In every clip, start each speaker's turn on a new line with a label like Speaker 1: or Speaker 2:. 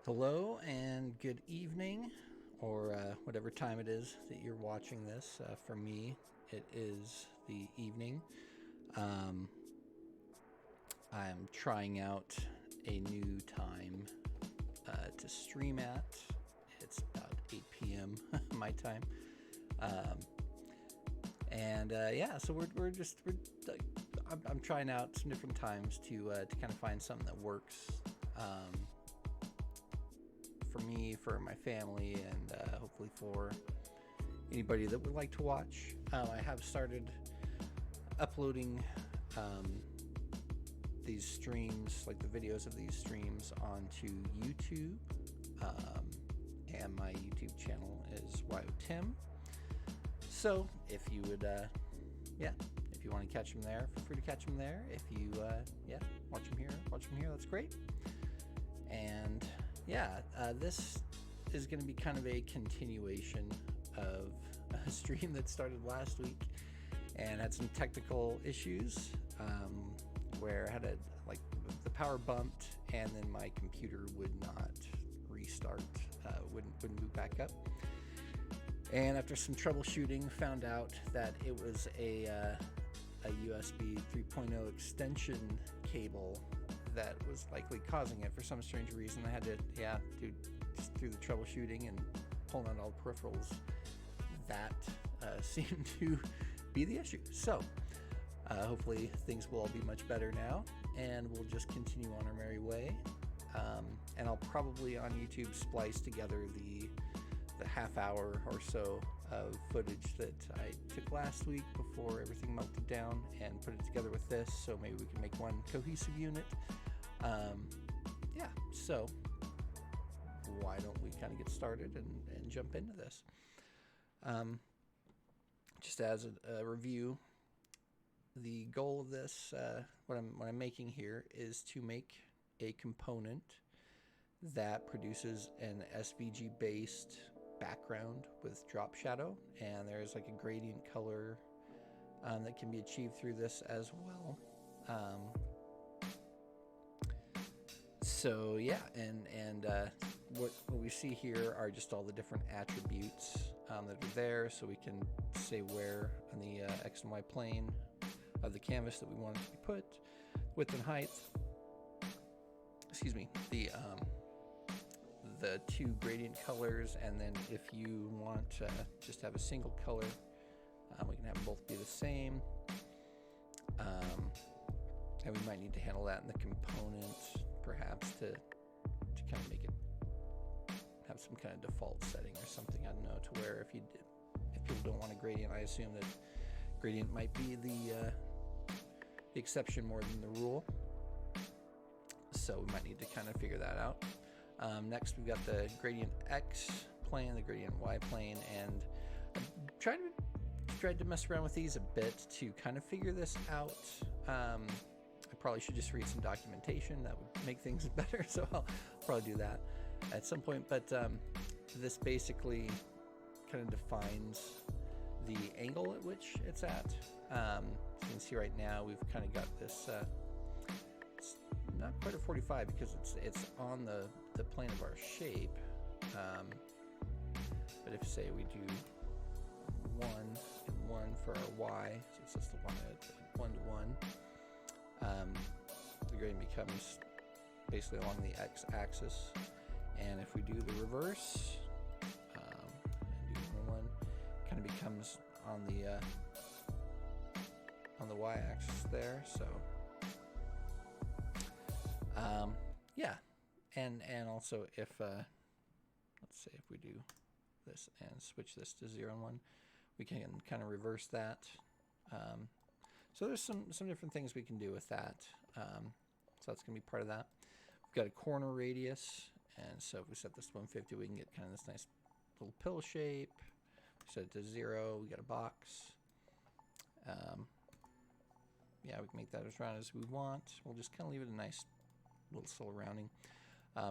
Speaker 1: Hello and good evening, or whatever time it is that you're watching this. For me, it is the evening. I'm trying out a new time to stream at. It's about 8 p.m. my time. So I'm trying out some different times to kind of find something that works. For me, for my family, and hopefully for anybody that would like to watch. I have started uploading these streams, like the videos of these streams, onto YouTube, and my YouTube channel is YOTim. So if you would, if you want to catch them there, feel free to catch them there. If you, watch them here, that's great. And this is going to be kind of a continuation of a stream that started last week and had some technical issues where I had the power bumped, and then my computer would not restart, wouldn't boot back up. And after some troubleshooting, found out that it was a USB 3.0 extension cable that was likely causing it for some strange reason. I had to, just through the troubleshooting and pulling out all the peripherals, that seemed to be the issue. So hopefully things will all be much better now, and we'll just continue on our merry way. And I'll probably on YouTube splice together the half hour or so of footage that I took last week before everything melted down, and put it together with this, so maybe we can make one cohesive unit. So why don't we kind of get started and jump into this? Just as a review, the goal of this, what I'm making here, is to make a component that produces an SVG-based background with drop shadow, and there's like a gradient color that can be achieved through this as well. What we see here are just all the different attributes that are there, so we can say where on the X and Y plane of the canvas that we want it to be put, width and height, the two gradient colors, and then if you want to just have a single color, we can have them both be the same. And we might need to handle that in the component, perhaps, to kind of make it have some kind of default setting or something. I don't know, to where if people don't want a gradient, I assume that gradient might be the exception more than the rule. So we might need to kind of figure that out. Next, we've got the gradient X plane, the gradient Y plane, and I tried to mess around with these a bit to kind of figure this out. I probably should just read some documentation. That would make things better, so I'll probably do that at some point. But this basically kind of defines the angle at which it's at. As you can see right now, we've kind of got this, it's not quite a 45 because it's on the plane of our shape. But if, say, we do 1 and 1 for our Y, so it's just the 1 to 1, the gradient becomes basically along the X axis. And if we do the reverse, and do 1, kind of becomes on the Y axis there. So and also if let's say if we do this and switch this to 0 and 1, we can kind of reverse that. So there's some different things we can do with that. So that's going to be part of that. We've got a corner radius, and so if we set this to 150, we can get kind of this nice little pill shape. Set it to 0, we got a box. We can make that as round as we want. We'll just kind of leave it a nice little subtle rounding.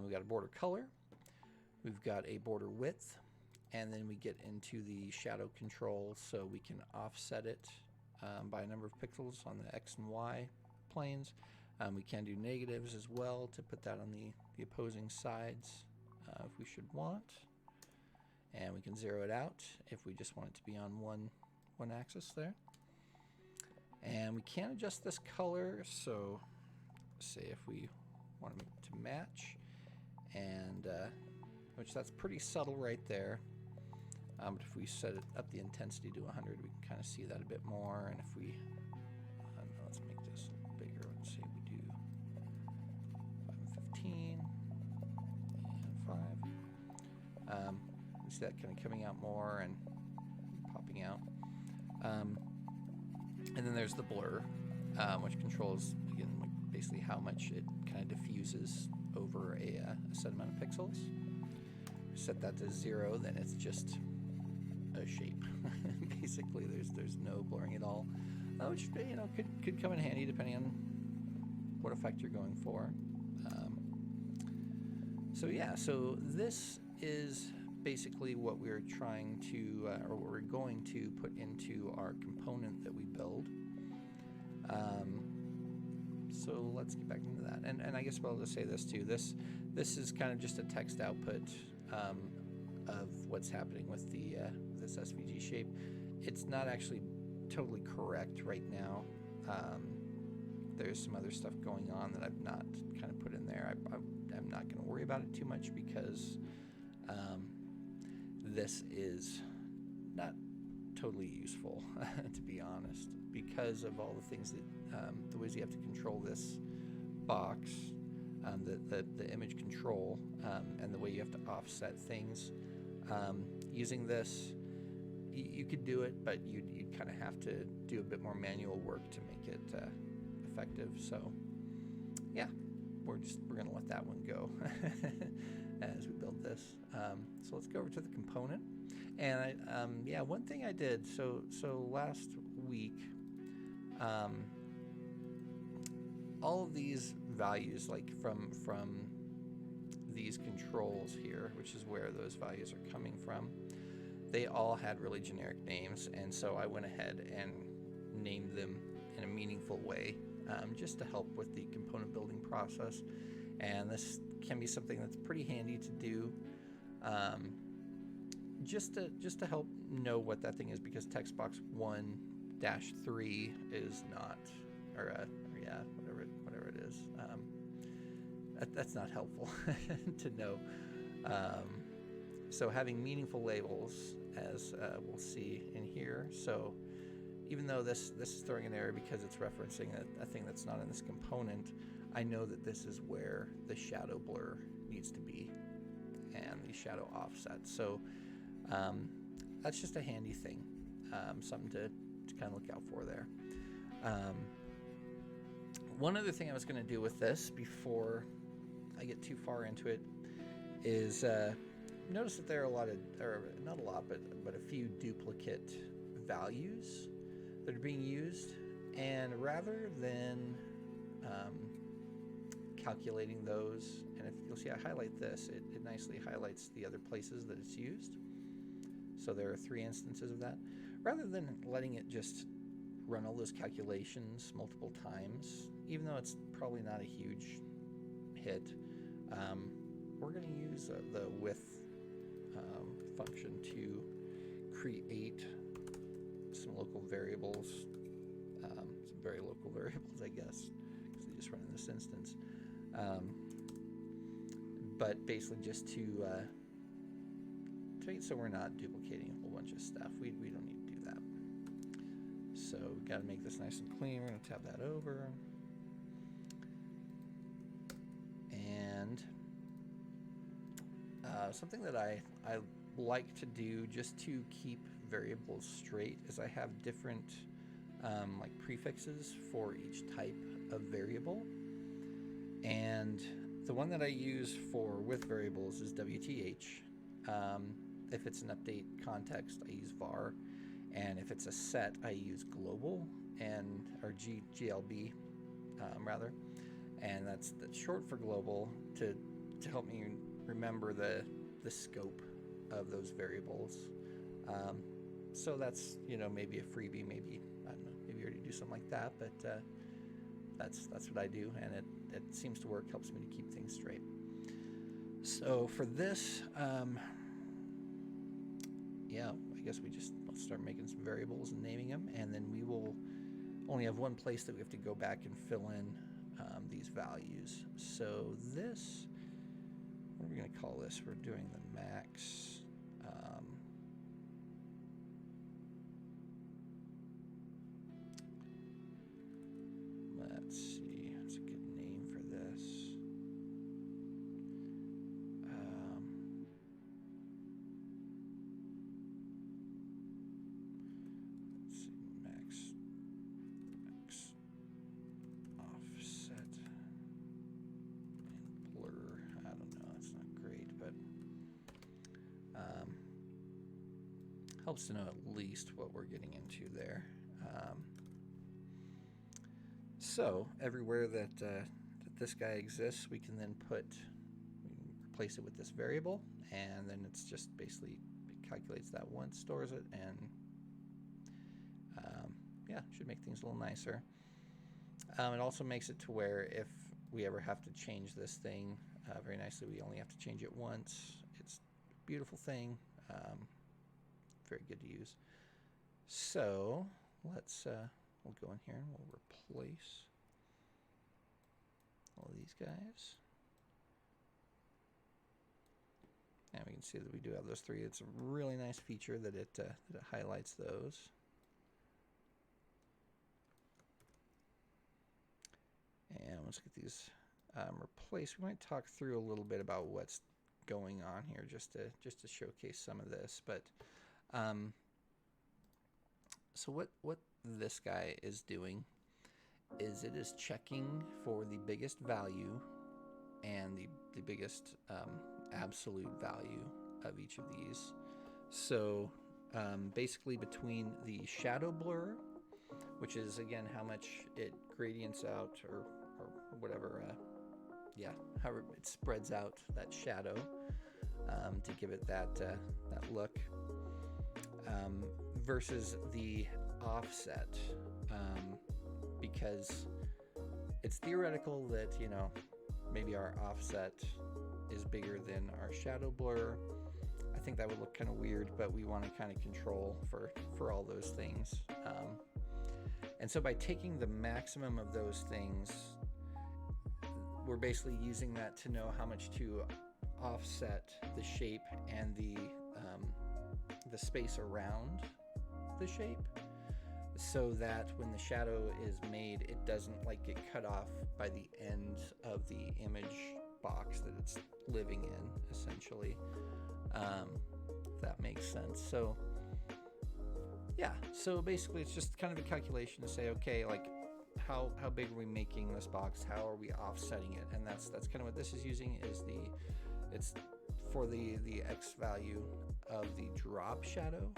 Speaker 1: We've got a border color. We've got a border width. And then we get into the shadow control, so we can offset it by a number of pixels on the X and Y planes. We can do negatives as well to put that on the opposing sides if we should want. And we can zero it out if we just want it to be on one axis there. And we can adjust this color, so say if we want it to match, and which that's pretty subtle right there. But if we set it up the intensity to 100, we can kind of see that a bit more. And if we, let's make this a little bigger. Let's say we do 5 and 15 and 5. We see that kind of coming out more and popping out. And then there's the blur, which controls, again, like basically how much it kind of diffuses over a set amount of pixels. Set that to 0, then it's just a shape. Basically, there's no blurring at all, which could come in handy depending on what effect you're going for. So yeah, so this is basically what we're trying to, or what we're going to put into our component that we build. So let's get back into that. And I guess I'll just say this too. This is kind of just a text output of what's happening with the this SVG shape. It's not actually totally correct right now. There's some other stuff going on that I've not kind of put in there. I'm not going to worry about it too much because this is not totally useful, to be honest, because of all the things that the ways you have to control this box, the image control, and the way you have to offset things. Using this, you could do it, but you'd kind of have to do a bit more manual work to make it effective. So yeah, we're gonna let that one go as we build this. So let's go over to the component. And yeah, one thing I did, so last week, all of these values, like from these controls here, which is where those values are coming from, they all had really generic names, and so I went ahead and named them in a meaningful way, just to help with the component building process. And this can be something that's pretty handy to do, just to help know what that thing is, because text box 1-3 is not, or yeah, whatever it is. That's not helpful to know. So having meaningful labels, as we'll see in here. So even though this is throwing an error because it's referencing a thing that's not in this component, I know that this is where the shadow blur needs to be and the shadow offset. So that's just a handy thing, something to kind of look out for there. One other thing I was going to do with this before I get too far into it is notice that there are a lot of, or not a lot, but a few duplicate values that are being used, and rather than calculating those, and if you'll see I highlight this, it nicely highlights the other places that it's used. So there are 3 instances of that. Rather than letting it just run all those calculations multiple times, even though it's probably not a huge hit, we're going to use the width function to create some local variables, some very local variables, I guess, because they just run in this instance. But basically just to make it so we're not duplicating a whole bunch of stuff. We don't need to do that. So we've got to make this nice and clean. We're going to tab that over. And something that I like to do just to keep variables straight is I have different like prefixes for each type of variable. And the one that I use for with variables is WTH. If it's an update context, I use var. And if it's a set, I use global, or GLB rather. And that's short for global to help me remember the scope of those variables. So that's, maybe a freebie, maybe, I don't know, maybe you already do something like that, but that's what I do, and it seems to work, helps me to keep things straight. So for this, yeah, I guess let's start making some variables and naming them, and then we will only have one place that we have to go back and fill in these values. So this, what are we going to call this? We're doing the max. Let's see, what's a good name for this? Let's see, max offset and blur. I don't know, it's not great, but helps to know at least what we're getting into there. So everywhere that, that this guy exists, we can then replace it with this variable, and then it's just basically, it calculates that once, stores it, and yeah, should make things a little nicer. It also makes it to where if we ever have to change this thing very nicely, we only have to change it once. It's a beautiful thing, very good to use. So let's we'll go in here and we'll replace all these guys. And we can see that we do have those three. It's a really nice feature that it highlights those. And let's get these replaced. We might talk through a little bit about what's going on here just to showcase some of this. But so what this guy is doing is it is checking for the biggest value and the biggest absolute value of each of these. So basically between the shadow blur, which is again how much it gradients out or whatever, yeah, however it spreads out that shadow to give it that look, versus the offset, because it's theoretical that, you know, maybe our offset is bigger than our shadow blur. I think that would look kind of weird, but we want to kind of control for all those things. And so by taking the maximum of those things, we're basically using that to know how much to offset the shape and the space around the shape, so that when the shadow is made, it doesn't like get cut off by the end of the image box that it's living in, essentially, if that makes sense. So yeah, so basically it's just kind of a calculation to say, okay, like how big are we making this box, how are we offsetting it, and that's kind of what this is using, is it's for the X value of the drop shadow,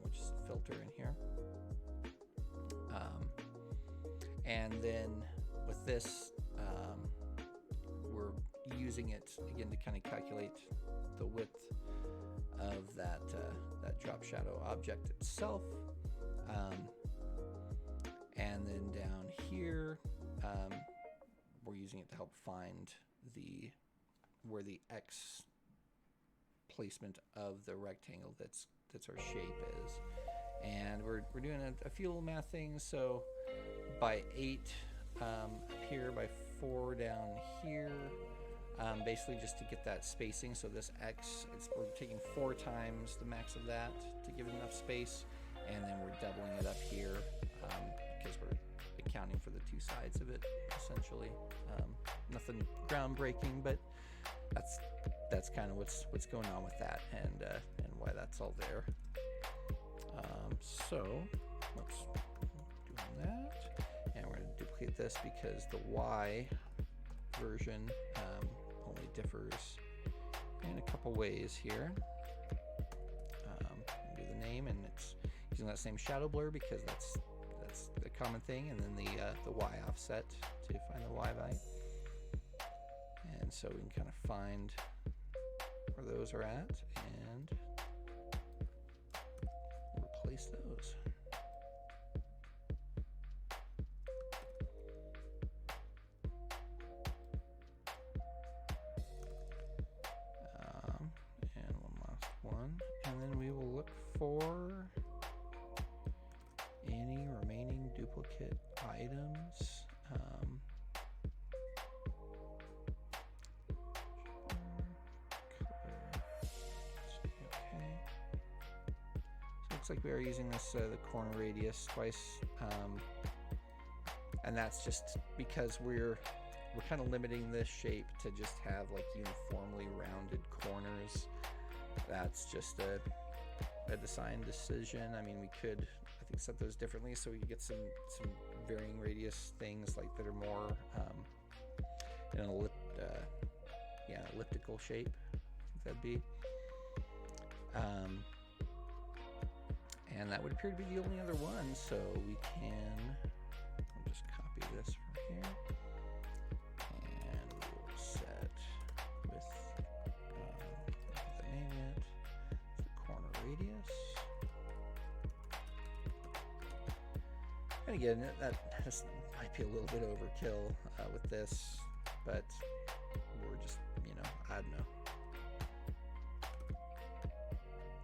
Speaker 1: which is a filter in here. And then with this, we're using it again to kind of calculate the width of that drop shadow object itself. And then down here, we're using it to help find where the X placement of the rectangle that's our shape is. And we're doing a few little math things. So by 8 up here, by 4 down here, basically just to get that spacing. So this X, we're taking 4 times the max of that to give it enough space, and then we're doubling it up here because we're accounting for the 2 sides of it, essentially. Nothing groundbreaking, but that's kind of what's going on with that, and why that's all there. So let's do that, and we're going to duplicate this because the Y version only differs in a couple ways here. Do the name, and it's using that same shadow blur because that's the common thing, and then the Y offset to find the Y value. And so we can kind of find where those are at and replace those. for any remaining duplicate items. Okay. So it looks like we are using this the corner radius twice, and that's just because we're kind of limiting this shape to just have like uniformly rounded corners. That's just a design decision. I mean, we could, I think, set those differently so we could get some varying radius things like that are more in an elliptical shape. I think that'd be. And that would appear to be the only other one. So we can, I'll just copy this from here. And we'll set with, the name it, the corner radius. And again, that might be a little bit overkill with this, but we're just, I don't know.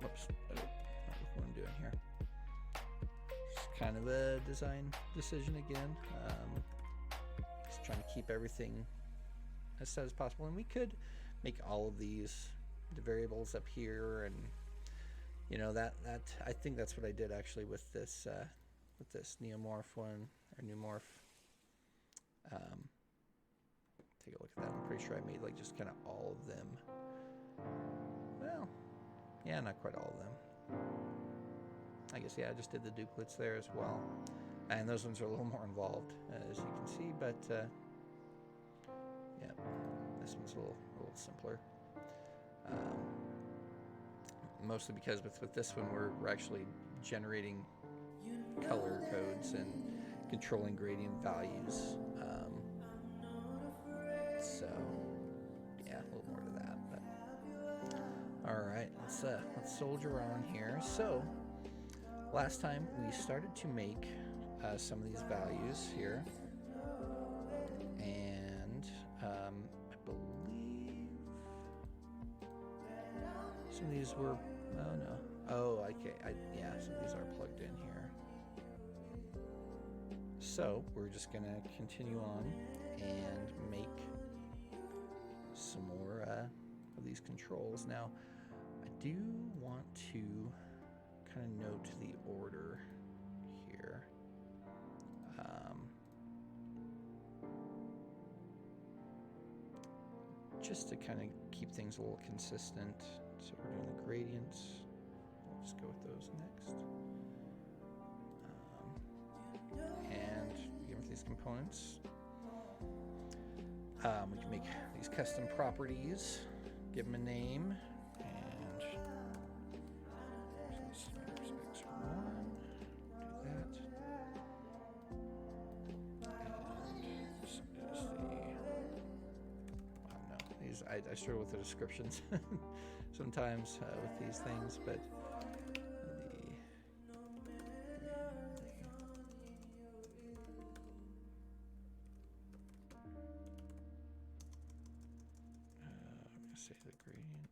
Speaker 1: Whoops, not what I'm doing here. It's kind of a design decision again. Just trying to keep everything as set as possible, and we could make all of these the variables up here, and that I think that's what I did actually with this neomorph one, or new morph. Take a look at that. I'm pretty sure I made like just kind of all of them. Well, yeah, not quite all of them. I guess, yeah, I just did the duplicates there as well. And those ones are a little more involved, as you can see, but yeah, this one's a little simpler. Mostly because with this one, we're actually generating color codes and controlling gradient values. So yeah, a little more to that. But all right, let's soldier on here. So last time we started to make some of these values here, and I believe some of these were. Oh no. Oh, okay. Yeah, some of these are plugged in here. So we're just gonna continue on and make some more of these controls. Now, I do want to kind of note the order here. Just to kind of keep things a little consistent. So we're doing the gradients. We'll just go with those next. And again with these components, we can make these custom properties, give them a name, and so let's make specs 1, do that. And this is I struggle with the descriptions sometimes with these things, but I'm going to say the gradient.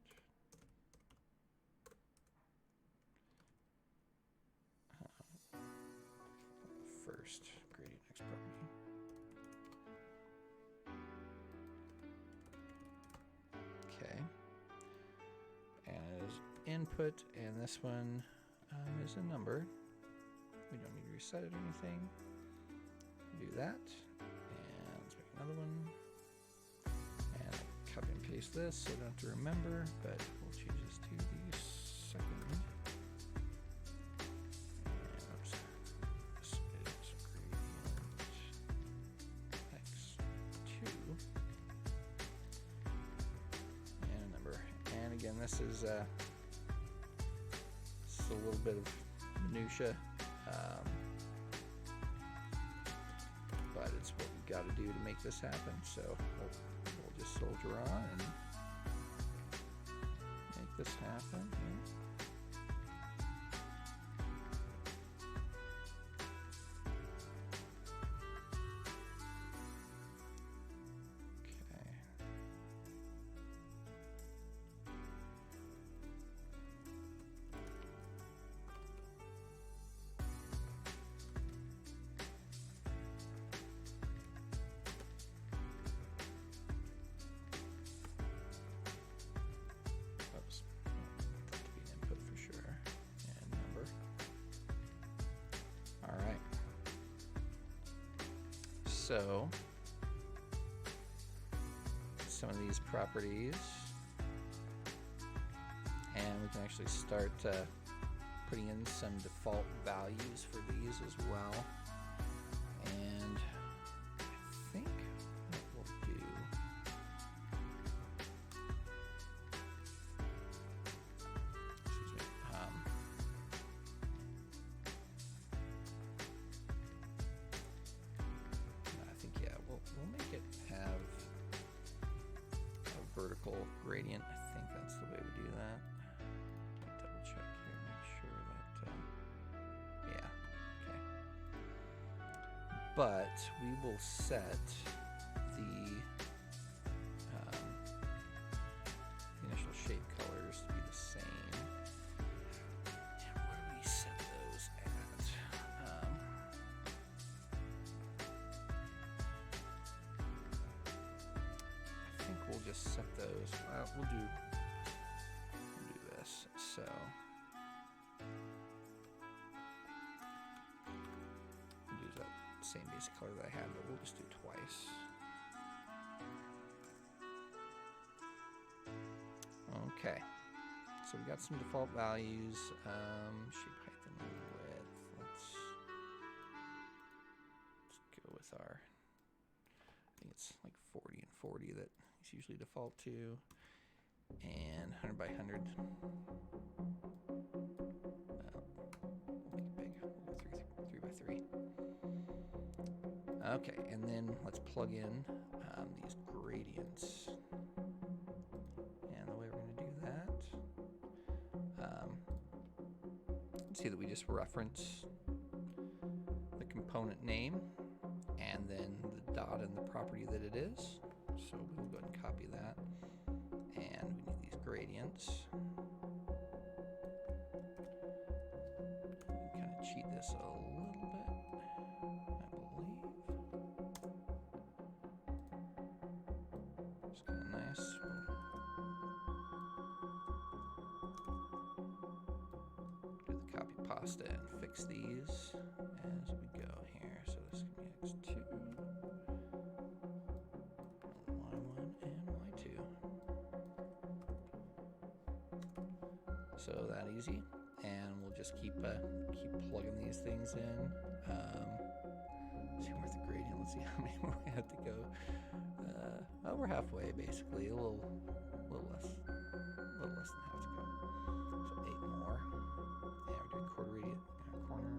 Speaker 1: First gradient next property. Okay, and it is input, and this one is a number. We don't need to reset it or anything. Do that, and let's make another one. And copy and paste this so I don't have to remember, but we'll change this to the second. And oops, this is gradient x2. And a number. And again, this is a little bit of minutia, but it's what we got to do to make this happen. So we'll just soldier on and make this happen. So some of these properties, and we can actually start putting in some default values for these as well. And I think what we'll do, excuse me, I think, yeah, we'll make it have a vertical gradient. I think that's the way we do that. Double check here, make sure that, yeah, okay. But we will set the initial shape colors to be the same. And where do we set those at? I think we'll just set those. We'll do this. So we'll use that same basic color that I had, but we'll just do twice. Okay, so we got some default values. Shape height and width. Let's go with our, I think it's like 40 and 40 that is usually default to, and 100 by 100. We'll make it big. We'll go 3 by 3. Okay, and then let's plug in these gradients. And the way we're going to do that, see that we just reference the component name and then the dot and the property that it is. So we'll go ahead and copy that. And we need these gradients. We can kind of cheat this a little bit, I believe. It's kind of nice. Do the copy pasta and fix these as we go here. So this is going to be x2, y1, and y2. So that easy, and we'll just keep plugging these things in. See, we're at the gradient. Let's see how many more we have to go. Oh, we're halfway basically. A little less than half to go. So 8 more. And we're doing quarter radius, corner,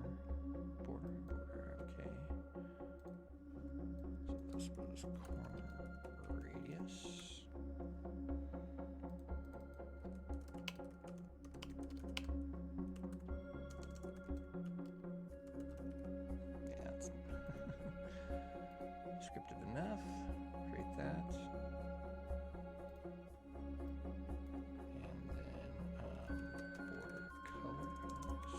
Speaker 1: border. Okay. So let's put this corner radius. Yeah, it's descriptive enough. Create that. And then border colors.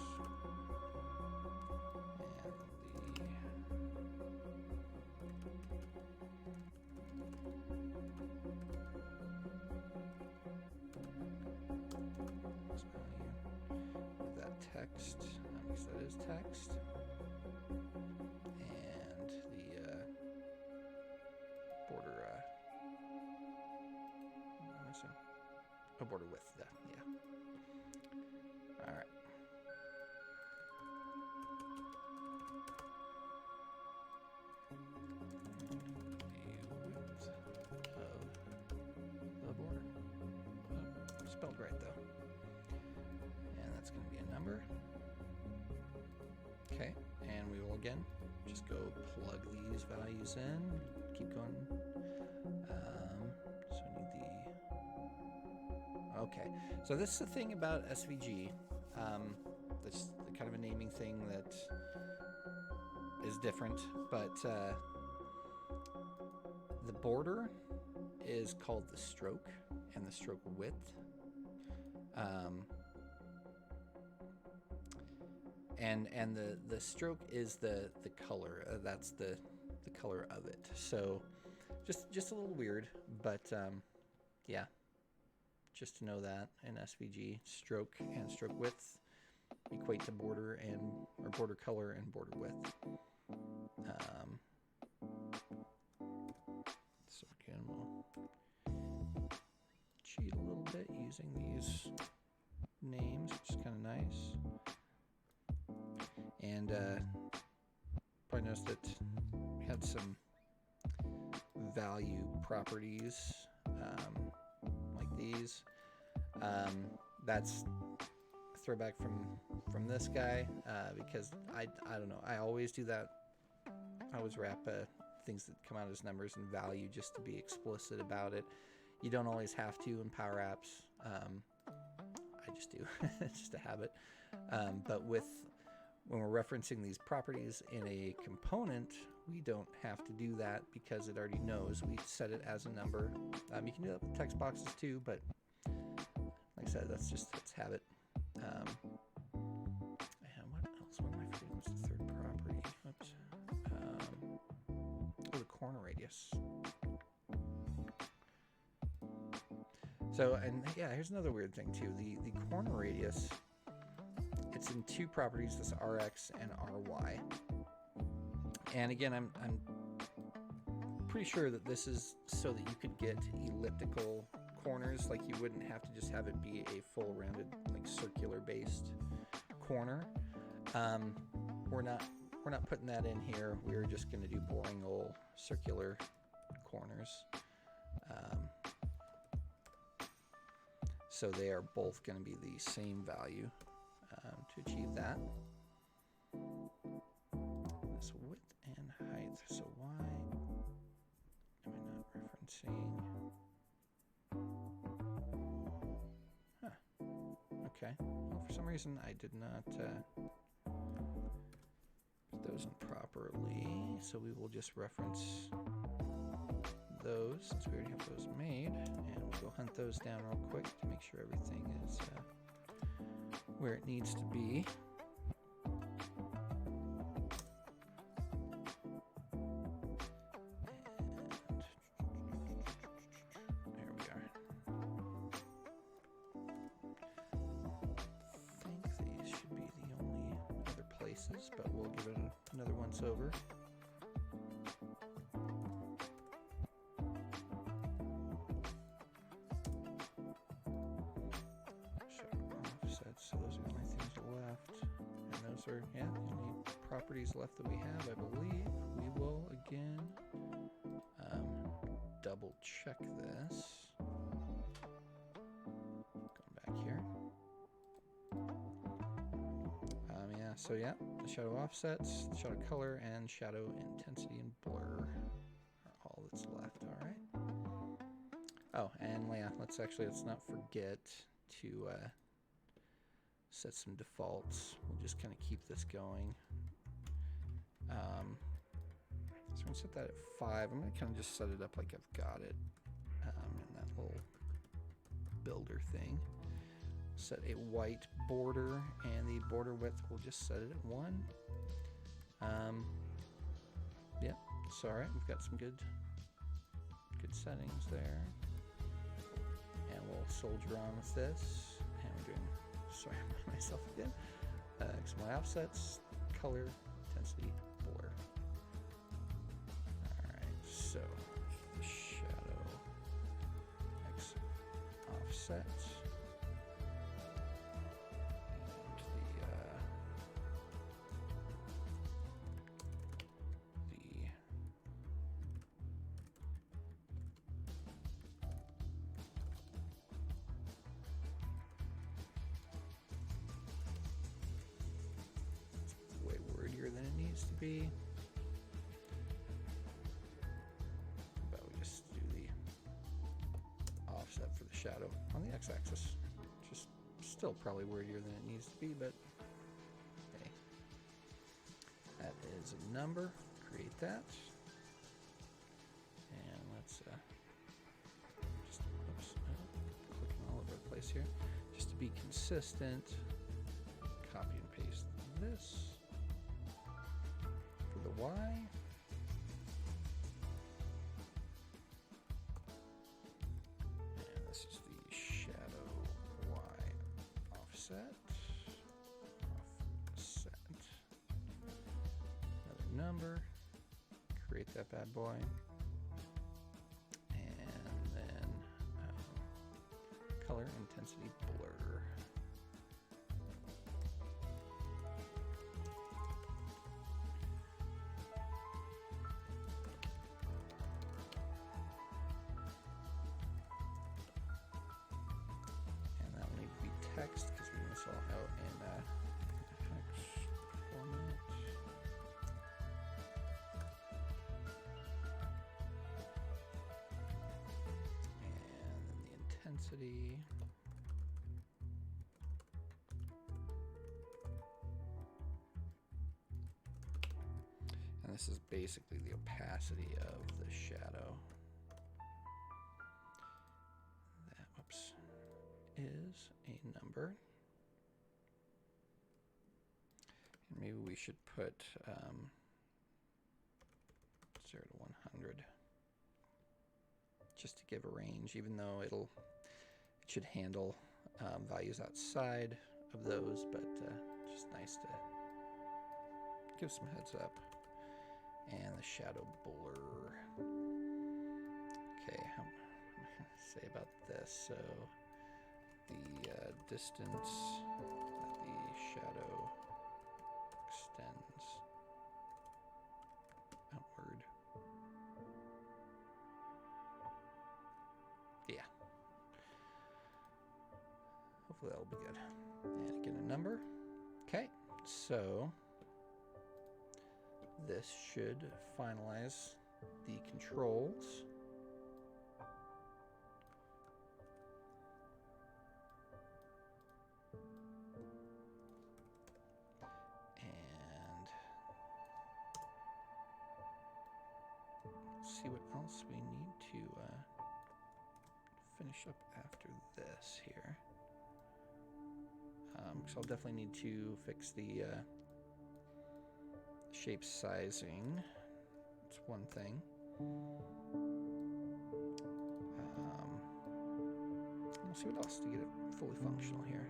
Speaker 1: And that text, because that is text. And the border, what am I missing? Oh, border width, yeah. All right. The border. Spelled right though. And that's going to be a number. Okay, and we will again just go plug these values in. Keep going. So I need the. Okay, so this is the thing about SVG. That's kind of a naming thing that is different, but the border is called the stroke and the stroke width. And the stroke is the color. That's the color of it. So just a little weird, but yeah, just to know that in SVG, stroke and stroke width equate to border and or border color and border width. So again, we'll cheat a little bit using these names, which is kind of nice. And probably noticed that we had some value properties like these. That's a throwback from this guy because I don't know, I always do that. I always wrap things that come out as numbers and value just to be explicit about it. You don't always have to in Power Apps. I just do. It's just a habit. But when we're referencing these properties in a component, we don't have to do that because it already knows. We set it as a number. You can do that with text boxes too, but like I said, that's habit. And what else? What am I forgetting? What's the third property? Oops. The corner radius. So, and yeah, here's another weird thing too. The corner radius, it's in two properties, this Rx and Ry. And again, I'm pretty sure that this is so that you could get elliptical corners, like you wouldn't have to just have it be a full rounded, like circular based corner. We're not putting that in here. We're just going to do boring old circular corners. So they are both going to be the same value to achieve that. This width and height. So why am I not referencing? Huh. Okay. Well, for some reason I did not put those in properly. So we will just reference those since we already have those made, and we'll go hunt those down real quick to make sure everything is where it needs to be. And there we are. I think these should be the only other places, but we'll give it another once over. So those are the only things left, and those are, yeah, the only properties left that we have, I believe. We will again double check this. Going back here. Yeah, so yeah, the shadow offsets, the shadow color, and shadow intensity and blur are all that's left. All right. Oh, and yeah, let's not forget to set some defaults. We'll just kind of keep this going. So I'm going to set that at 5. I'm going to kind of just set it up like I've got it in that little builder thing. Set a white border, and the border width, we'll just set it at 1. Yeah, it's all right. We've got some good settings there. And we'll soldier on with this. And we're doing, sorry about myself again. XY offsets, color, intensity, blur. Alright, so the shadow X offset. Than it needs to be, but we just do the offset for the shadow on the x-axis. Just still probably wordier than it needs to be, but hey, that is a number. Create that, and let's just clicking all over the place here, just to be consistent. Copy and paste this. The Y, and this is the shadow Y offset, another number, create that bad boy. And then color intensity blur. And that will need to be text because we want this all out in text format. Intensity. And this is basically the opacity of the shadow. That, whoops, is a number. And maybe we should put 0 to 100. Just to give a range, even though it should handle values outside of those, but just nice to give some heads up. And the shadow blur. Okay, I'm going to say about this. So the distance that the shadow extends outward. Yeah. Hopefully that'll be good. And again, a number. Okay, so this should finalize the controls. And see what else we need to finish up after this here. So I'll definitely need to fix the shape sizing. It's one thing. We'll see what else to get it fully functional here.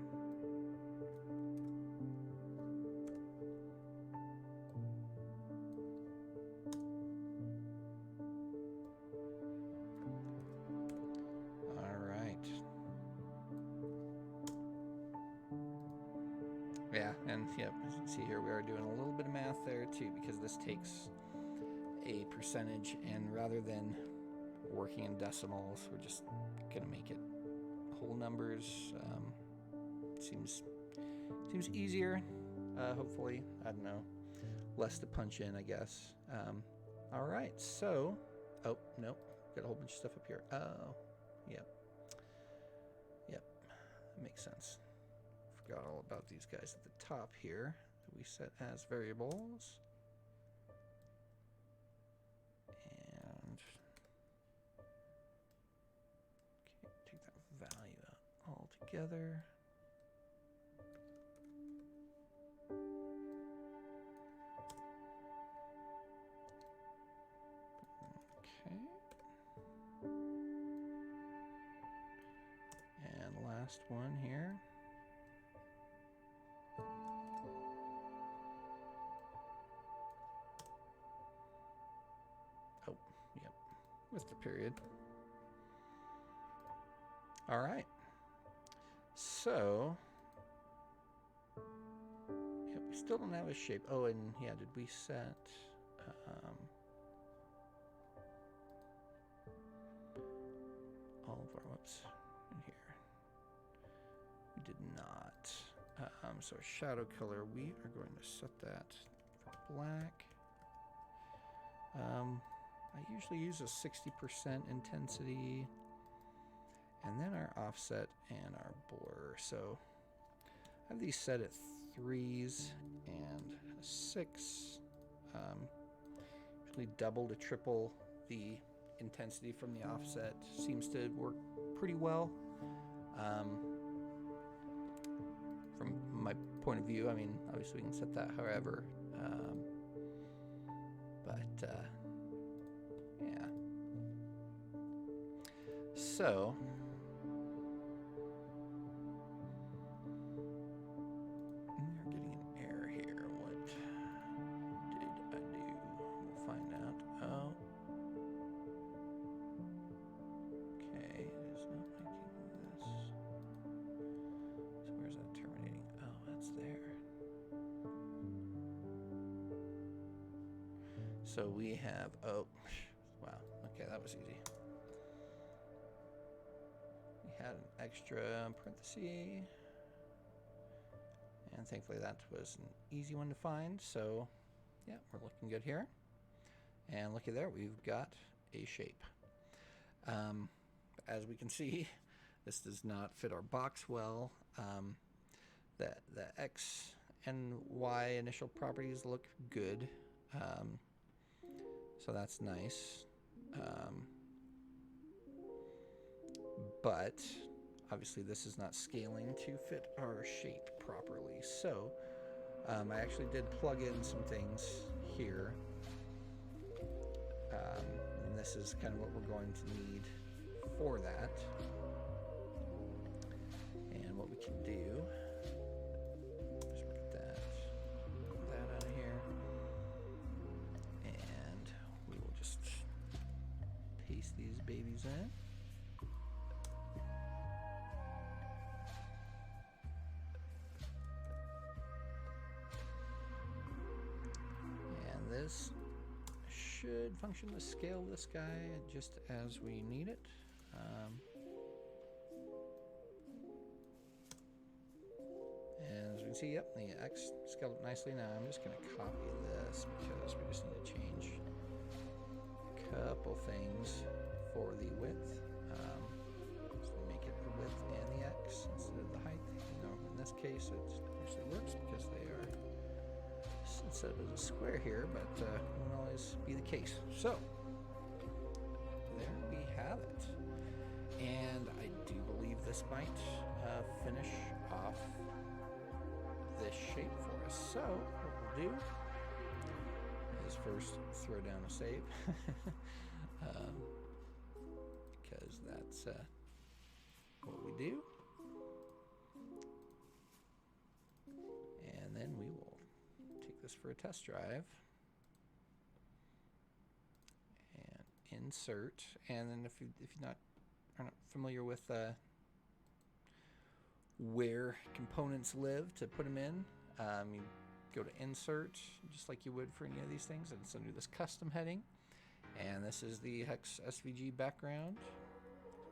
Speaker 1: Yeah, and yep, as you can see here, we are doing a little bit of math there too, because this takes a percentage, and rather than working in decimals, we're just gonna make it whole numbers. Seems easier, hopefully. I don't know, less to punch in, I guess. All right, so, oh, nope, got a whole bunch of stuff up here. Oh, yep, that makes sense. Forgot all about these guys at the top here that we set as variables. And okay, take that value out altogether. Okay. And last one here. Oh, yep, with the period. All right. So, yeah, we still don't have a shape. Oh, and yeah, did we set all of our, whoops, in here? We did not. So shadow color, we are going to set that for black. I usually use a 60% intensity, and then our offset and our blur. So I have these set at 3s and 6. Usually double to triple the intensity from the offset seems to work pretty well. From my point of view, I mean, obviously we can set that however, but yeah. So we're getting an error here. What did I do? We'll find out. So we have, oh, wow, okay, that was easy. We had an extra parenthesis, and thankfully that was an easy one to find. So yeah, we're looking good here. And looky there, we've got a shape. As we can see, this does not fit our box well. The X and Y initial properties look good. So that's nice. But obviously this is not scaling to fit our shape properly. So I actually did plug in some things here. And this is kind of what we're going to need for that. And what we can do is get that out of here. And we will just paste these babies in. And this should function to scale this guy just as we need it. And as we can see, yep, the X scaled up nicely. Now I'm just going to copy this because we just need to change a couple things for the width. So we make it the width and the X instead of the height. You know, in this case, it actually works because they are set up as a square here, but it won't always be the case. So there we have it. And I do believe this might finish off this shape for us. So what we'll do is first throw down a save because that's what we do. And then we will take this for a test drive and insert. And then if you're not familiar with where components live to put them in, you go to insert just like you would for any of these things, and it's under this custom heading. And this is the hex SVG background.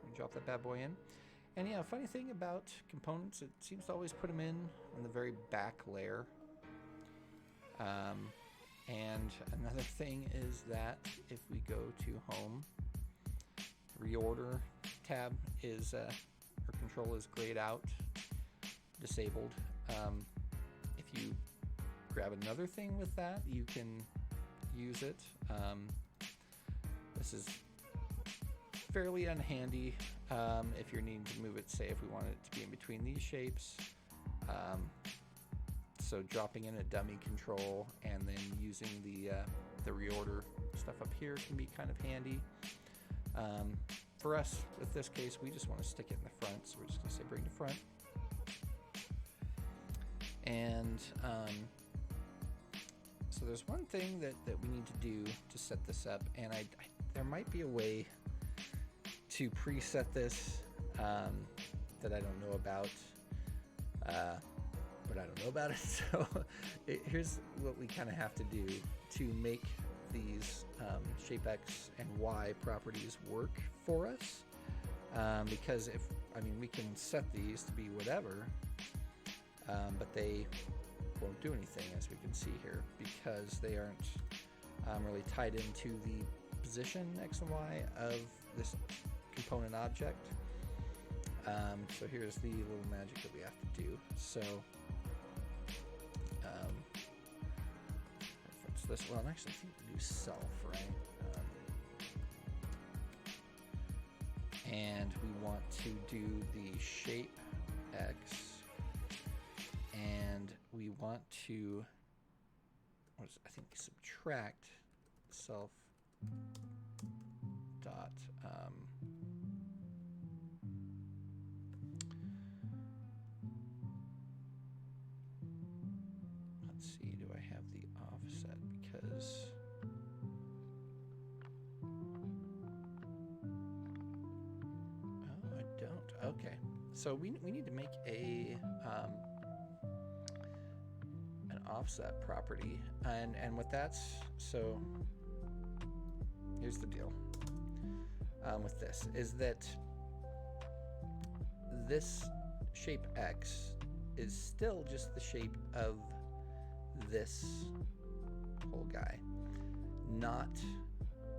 Speaker 1: We drop that bad boy in. And yeah, funny thing about components, it seems to always put them in on the very back layer. And another thing is that if we go to home, reorder tab is or control is grayed out, disabled. If you grab another thing with that, you can use it. This is fairly unhandy if you're needing to move it, say if we want it to be in between these shapes. So dropping in a dummy control and then using the reorder stuff up here can be kind of handy. For us, with this case, we just want to stick it in the front, so we're just going to say bring to front. And so there's one thing that we need to do to set this up, and there might be a way to preset this that I don't know about, but I don't know about it. So here's what we kind of have to do to make these shape X and Y properties work for us, because we can set these to be whatever, but they won't do anything, as we can see here, because they aren't really tied into the position X and Y of this component object. So here's the little magic that we have to do. So reference this. Well, actually, I think we do self, right? And we want to do the shape X, and we want to, I think, subtract self dot let's see, do I have the offset? Because I don't. Okay, so we need to make an offset property, and what that's, so here's the deal with this, is that this shape X is still just the shape of this whole guy, not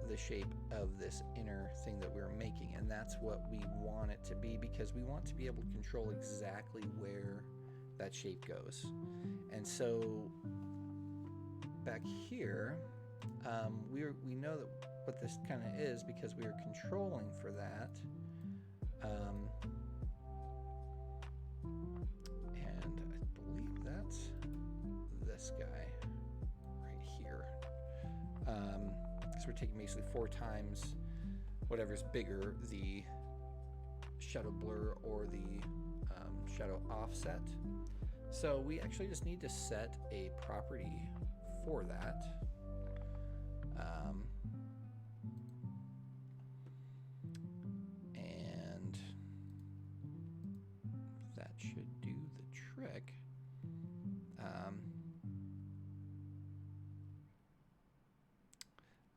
Speaker 1: the shape of this inner thing that we're making. And that's what we want it to be, because we want to be able to control exactly where that shape goes. And so back here, we know that what this kind of is, because we are controlling for that. And I believe that's this guy right here. Because we're taking basically 4 times whatever's bigger, the shadow blur or the shadow offset. So we actually just need to set a property for that. And that should do the trick.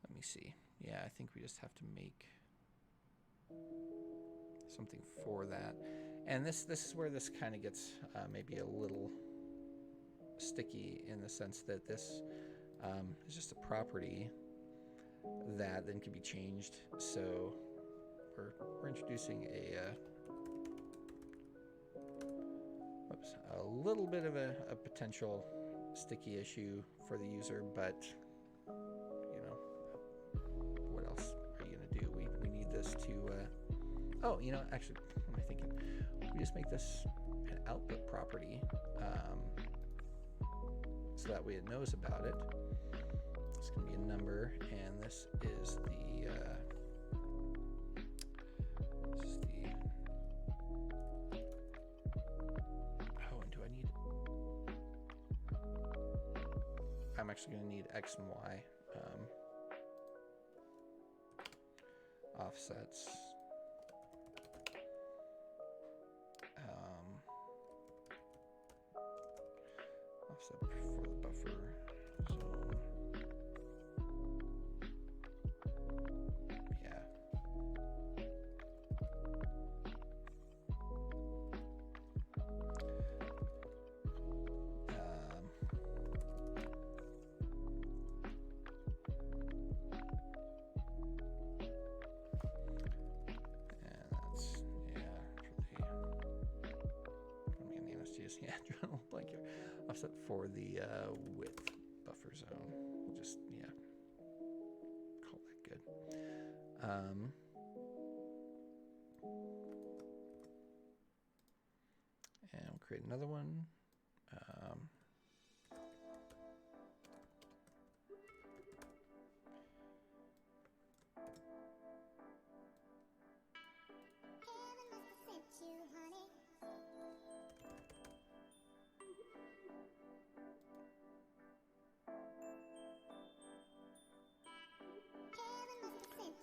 Speaker 1: Let me see. Yeah, I think we just have to make something for that. And this is where this kind of gets maybe a little sticky, in the sense that this is just a property that then can be changed. So we're introducing a little bit of a potential sticky issue for the user, but you know, what else are you gonna do? We need this to oh, you know, actually, what am I thinking? We just make this an output property, so that way it knows about it. It's going to be a number, and this is the oh, and do I need? I'm actually going to need X and Y offsets. Offset for the buffer zone. Yeah. And that's, yeah, for the, yeah, journal blank here. Offset for the width buffer zone. We'll just, yeah, call that good. And we'll create another one.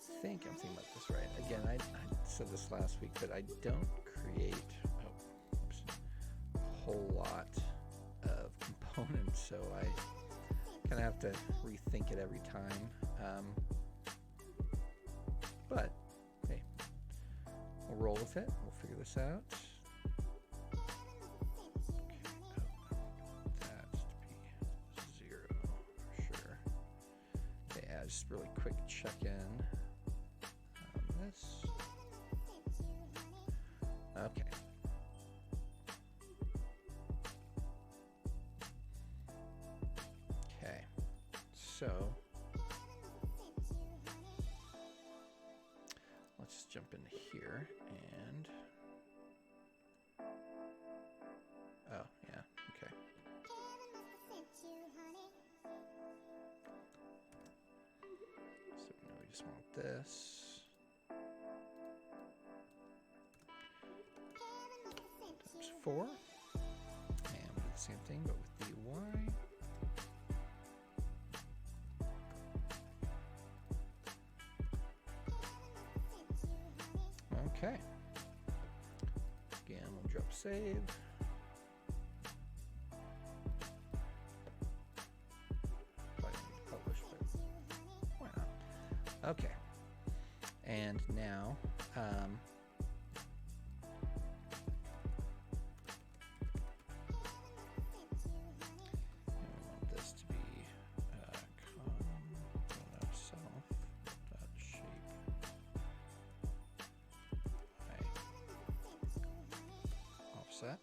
Speaker 1: I think I'm thinking about this right. Again, I said this last week, but I don't create a whole lot of components, so I kind of have to rethink it every time. But hey, we'll roll with it. We'll figure this out. That to be 0 for sure. Okay, just really quick check-in. This. Okay. Okay. So let's just jump into here and oh yeah, okay. So now we just want this. Times 4. And we'll do the same thing but with the Y. Okay. Again, we'll drop save. Probably need to publish, but why not? Okay. And now this to be com.self.shape offset.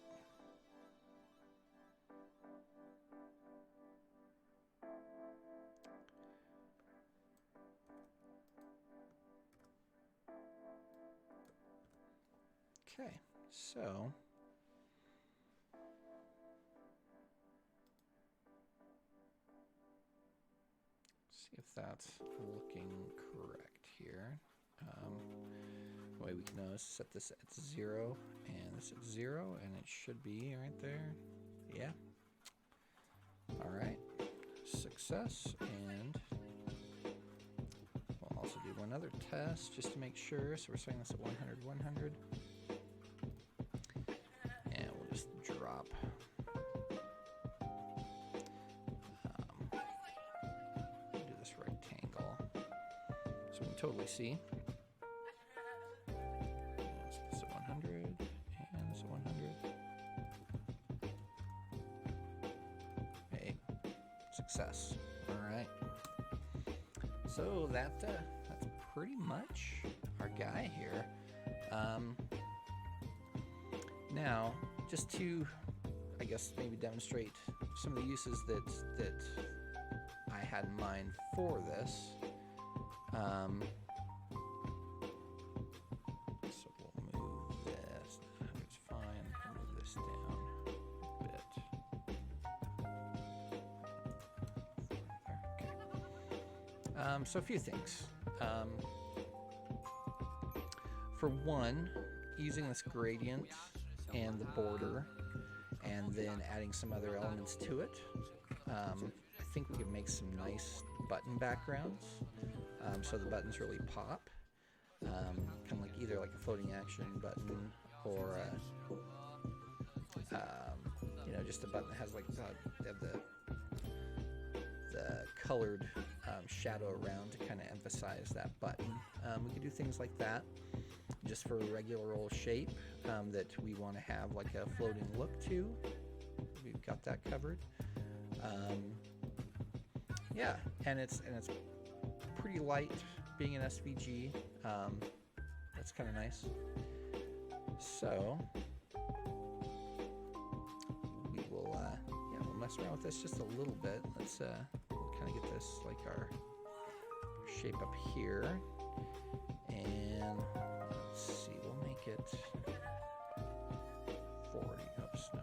Speaker 1: Okay, so see if that's looking correct here. The way we can know is set this at 0 and this at 0, and it should be right there. Yeah. All right. Success, and we'll also do one other test just to make sure. So we're setting this at 100, 100. And we'll just drop do this rectangle so we can totally see. So this is 100 and this is 100. Okay, success. All right. So that's pretty much our guy here. Now, just to, I guess, maybe demonstrate some of the uses that I had in mind for this. So we'll move this. It's fine. We'll move this down a bit. Okay. So a few things. For one, using this gradient and the border, and then adding some other elements to it. I think we could make some nice button backgrounds, so the buttons really pop. Kind of like either like a floating action button, or you know, just a button that has like the colored shadow around to kind of emphasize that button. We could do things like that. Just for a regular old shape that we want to have like a floating look to. We've got that covered. Yeah, and it's pretty light being an SVG. That's kind of nice. So we will we'll mess around with this just a little bit. Let's kind of get this like our shape up here, and let's see, we'll make it 40. Oops, no.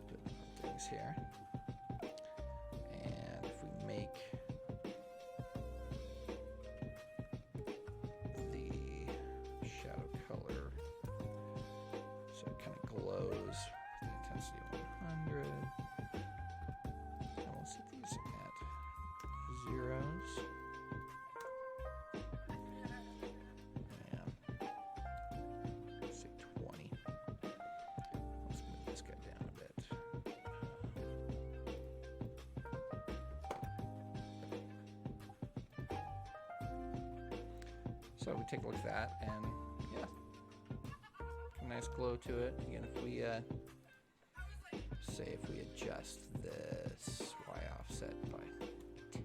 Speaker 1: Doing things here. And if we make the shadow color so it kind of glows with the intensity of 100. And we'll set these at zeros. Yeah. Let's say 20. Let's move this guy down a bit. So we take a look at that, and yeah, a nice glow to it. Again, if we say if we adjust this Y offset by 10,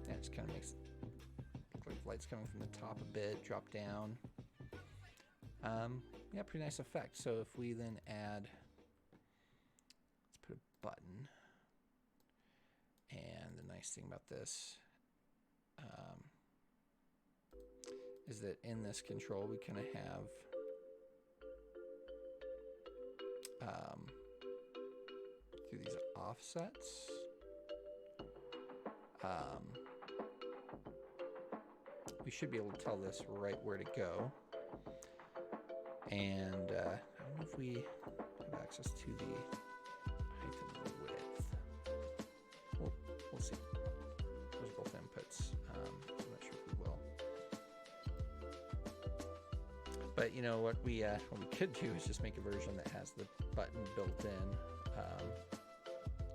Speaker 1: yeah, it just kind of makes it look like light's coming from the top a bit, drop down. Yeah, pretty nice effect. So if we then add, let's put a button, and the nice thing about this is that in this control we kind of have through these offsets, we should be able to tell this right where to go. And I don't know if we have access to the height and the width. We'll see. Those are both inputs. I'm not sure if we will. But you know what we could do is just make a version that has the button built in.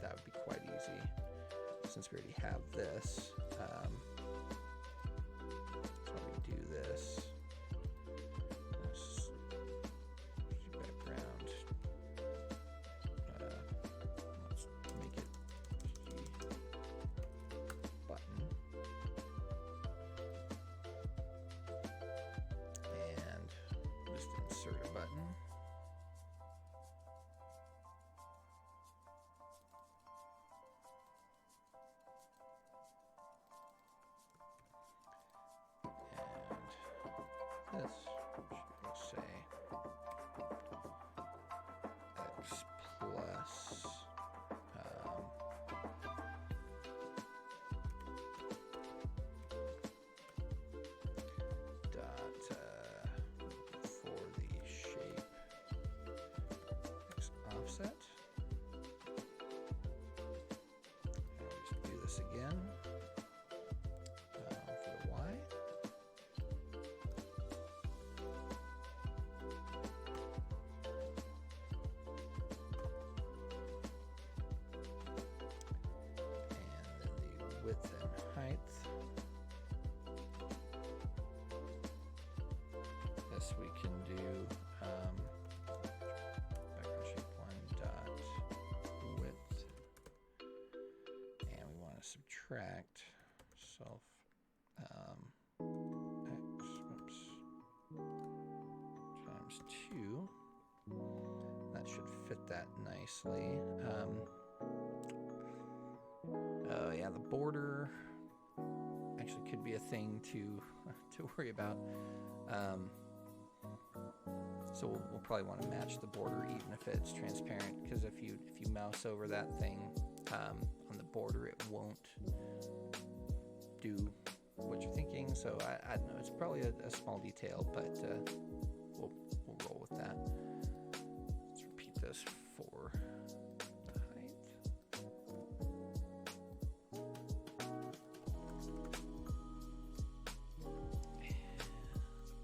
Speaker 1: That would be quite easy since we already have this. So we do this. Let's background. Let's make it the button. And just insert a button. And this should say X plus dot for the shape X offset. And we'll just do this again for the Y. Width and height. This we can do background shape one dot width, and we want to subtract self x times 2. That should fit that nicely. Oh yeah, the border actually could be a thing to worry about. So we'll probably want to match the border even if it's transparent, because if you mouse over that thing on the border, it won't do what you're thinking. So I don't know. It's probably a small detail, but we'll roll with that. Let's repeat this for the height.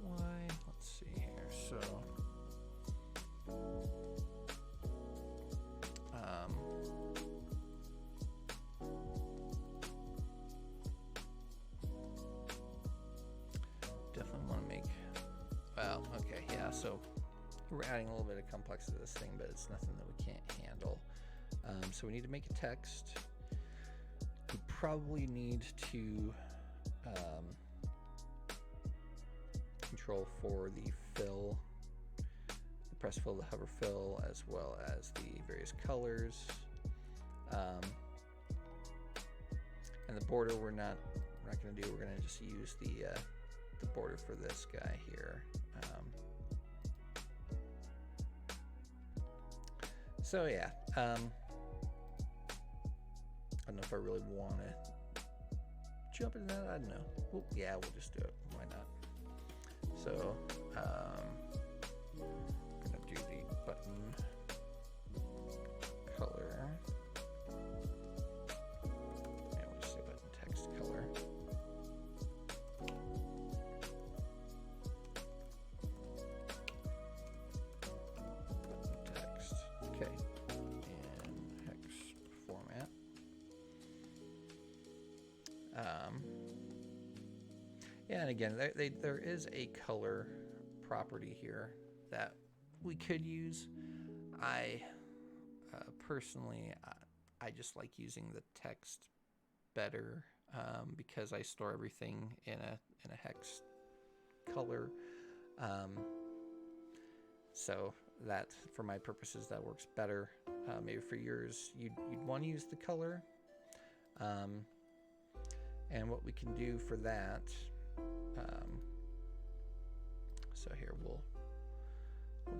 Speaker 1: Y. Let's see here. So. Definitely want to make, well, okay, yeah, so we're adding a little bit of complexity to this thing, but it's nothing that we can't handle. So we need to make a text. We probably need to control for the fill, the press fill, the hover fill, as well as the various colors. And the border we're not going to do. We're going to just use the border for this guy here. So yeah, I don't know if I really want to jump into that. I don't know. Well, yeah, we'll just do it. Why not? So I'm gonna do the button color. And we'll just say button text color. Button text. Okay. In hex format. Yeah, and again, there is a color property here that we could use. I personally, I just like using the text better because I store everything in a hex color. So that, for my purposes, that works better. Maybe for yours, you'd want to use the color. And what we can do for that, so here we'll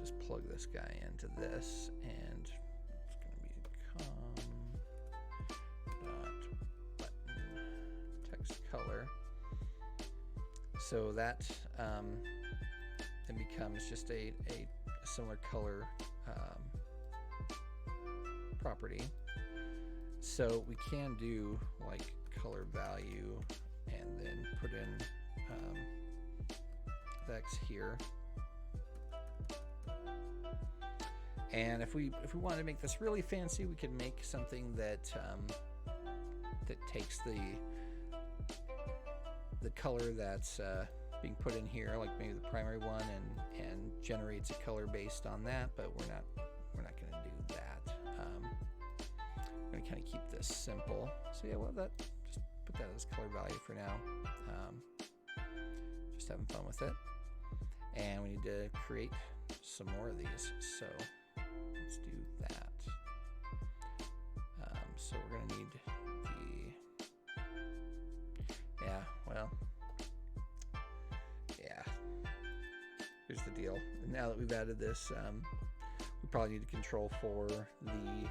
Speaker 1: just plug this guy into this, and it's going to be com.button text color. So that then becomes just a similar color property. So we can do like color value and then put in the X here, And if we wanted to make this really fancy, we could make something that that takes the color that's being put in here, like maybe the primary one, and generates a color based on that. But we're not going to do that. I'm going to kind of keep this simple. So yeah, well, just put that as color value for now. Just having fun with it. And we need to create some more of these. So let's do that. So we're going to need here's the deal. Now that we've added this, we probably need to control for the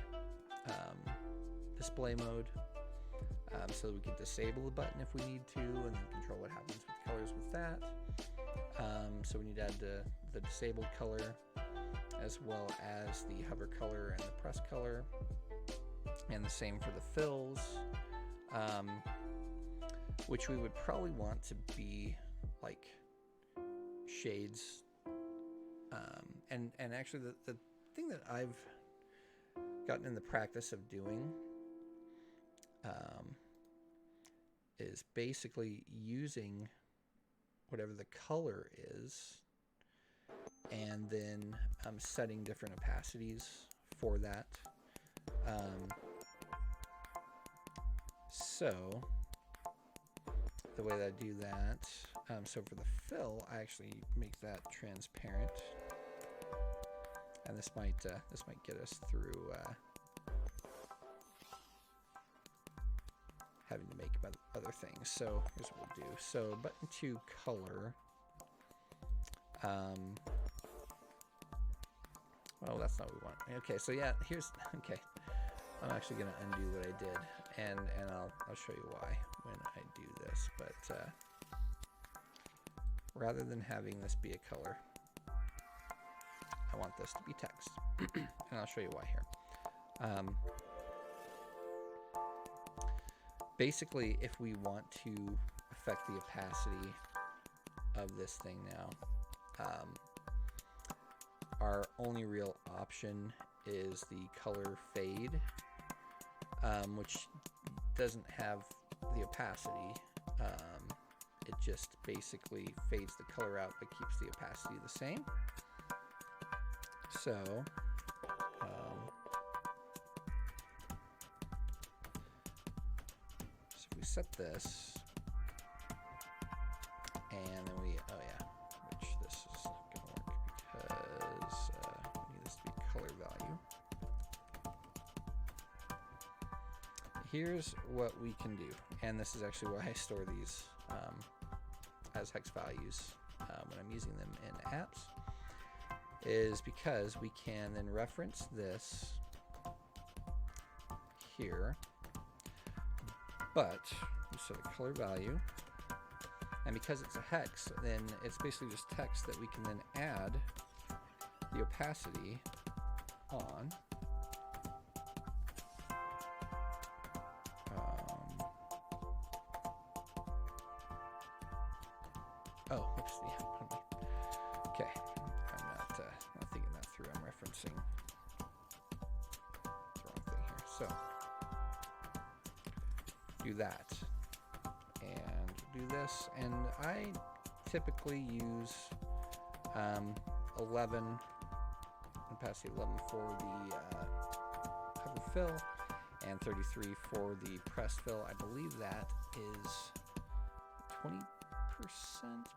Speaker 1: display mode, so that we can disable the button if we need to, and then control what happens with the colors with that. So we need to add the disabled color, as well as the hover color and the press color, and the same for the fills, which we would probably want to be like shades. And actually the thing that I've gotten in the practice of doing is basically using whatever the color is, and then setting different opacities for that. So the way that I do that, so for the fill, I actually make that transparent, and this might get us through having to make other things. So here's what we'll do. So button 2 color. Well, that's not what we want. Okay, so yeah, okay. I'm actually gonna undo what I did, and I'll show you why when I do this. But rather than having this be a color, I want this to be text, and I'll show you why here. Basically, if we want to affect the opacity of this thing now, our only real option is the color fade, which doesn't have the opacity. It just basically fades the color out but keeps the opacity the same. So if we set this, and then which this is not going to work because we need this to be color value. Here's what we can do, and this is actually why I store these as hex values when I'm using them in apps, is because we can then reference this here, but we set a color value, and because it's a hex, then it's basically just text that we can then add the opacity on. Oops, yeah, pardon me. Okay, I'm not thinking that through. I'm referencing the wrong thing here. So do that, and do this, and I typically use 11 opacity 11 for the hover fill, and 33 for the press fill. I believe that is 20%,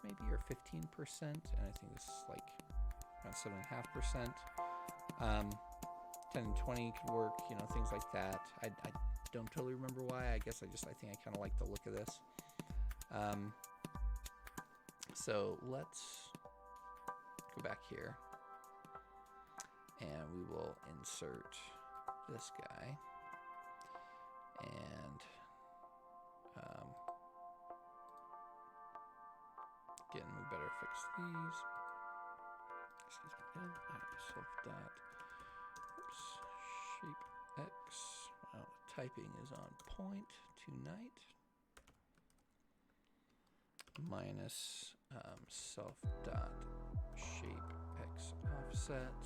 Speaker 1: maybe, or 15%, and I think this is like around 7.5%. 10 and 20 could work, things like that. I don't totally remember why. I think I kind of like the look of this. So let's go back here, and we will insert this guy, and again, we better fix these. Excuse me. Self dot. Oops. Shape X. Wow, typing is on point tonight. Minus self dot shape X offset.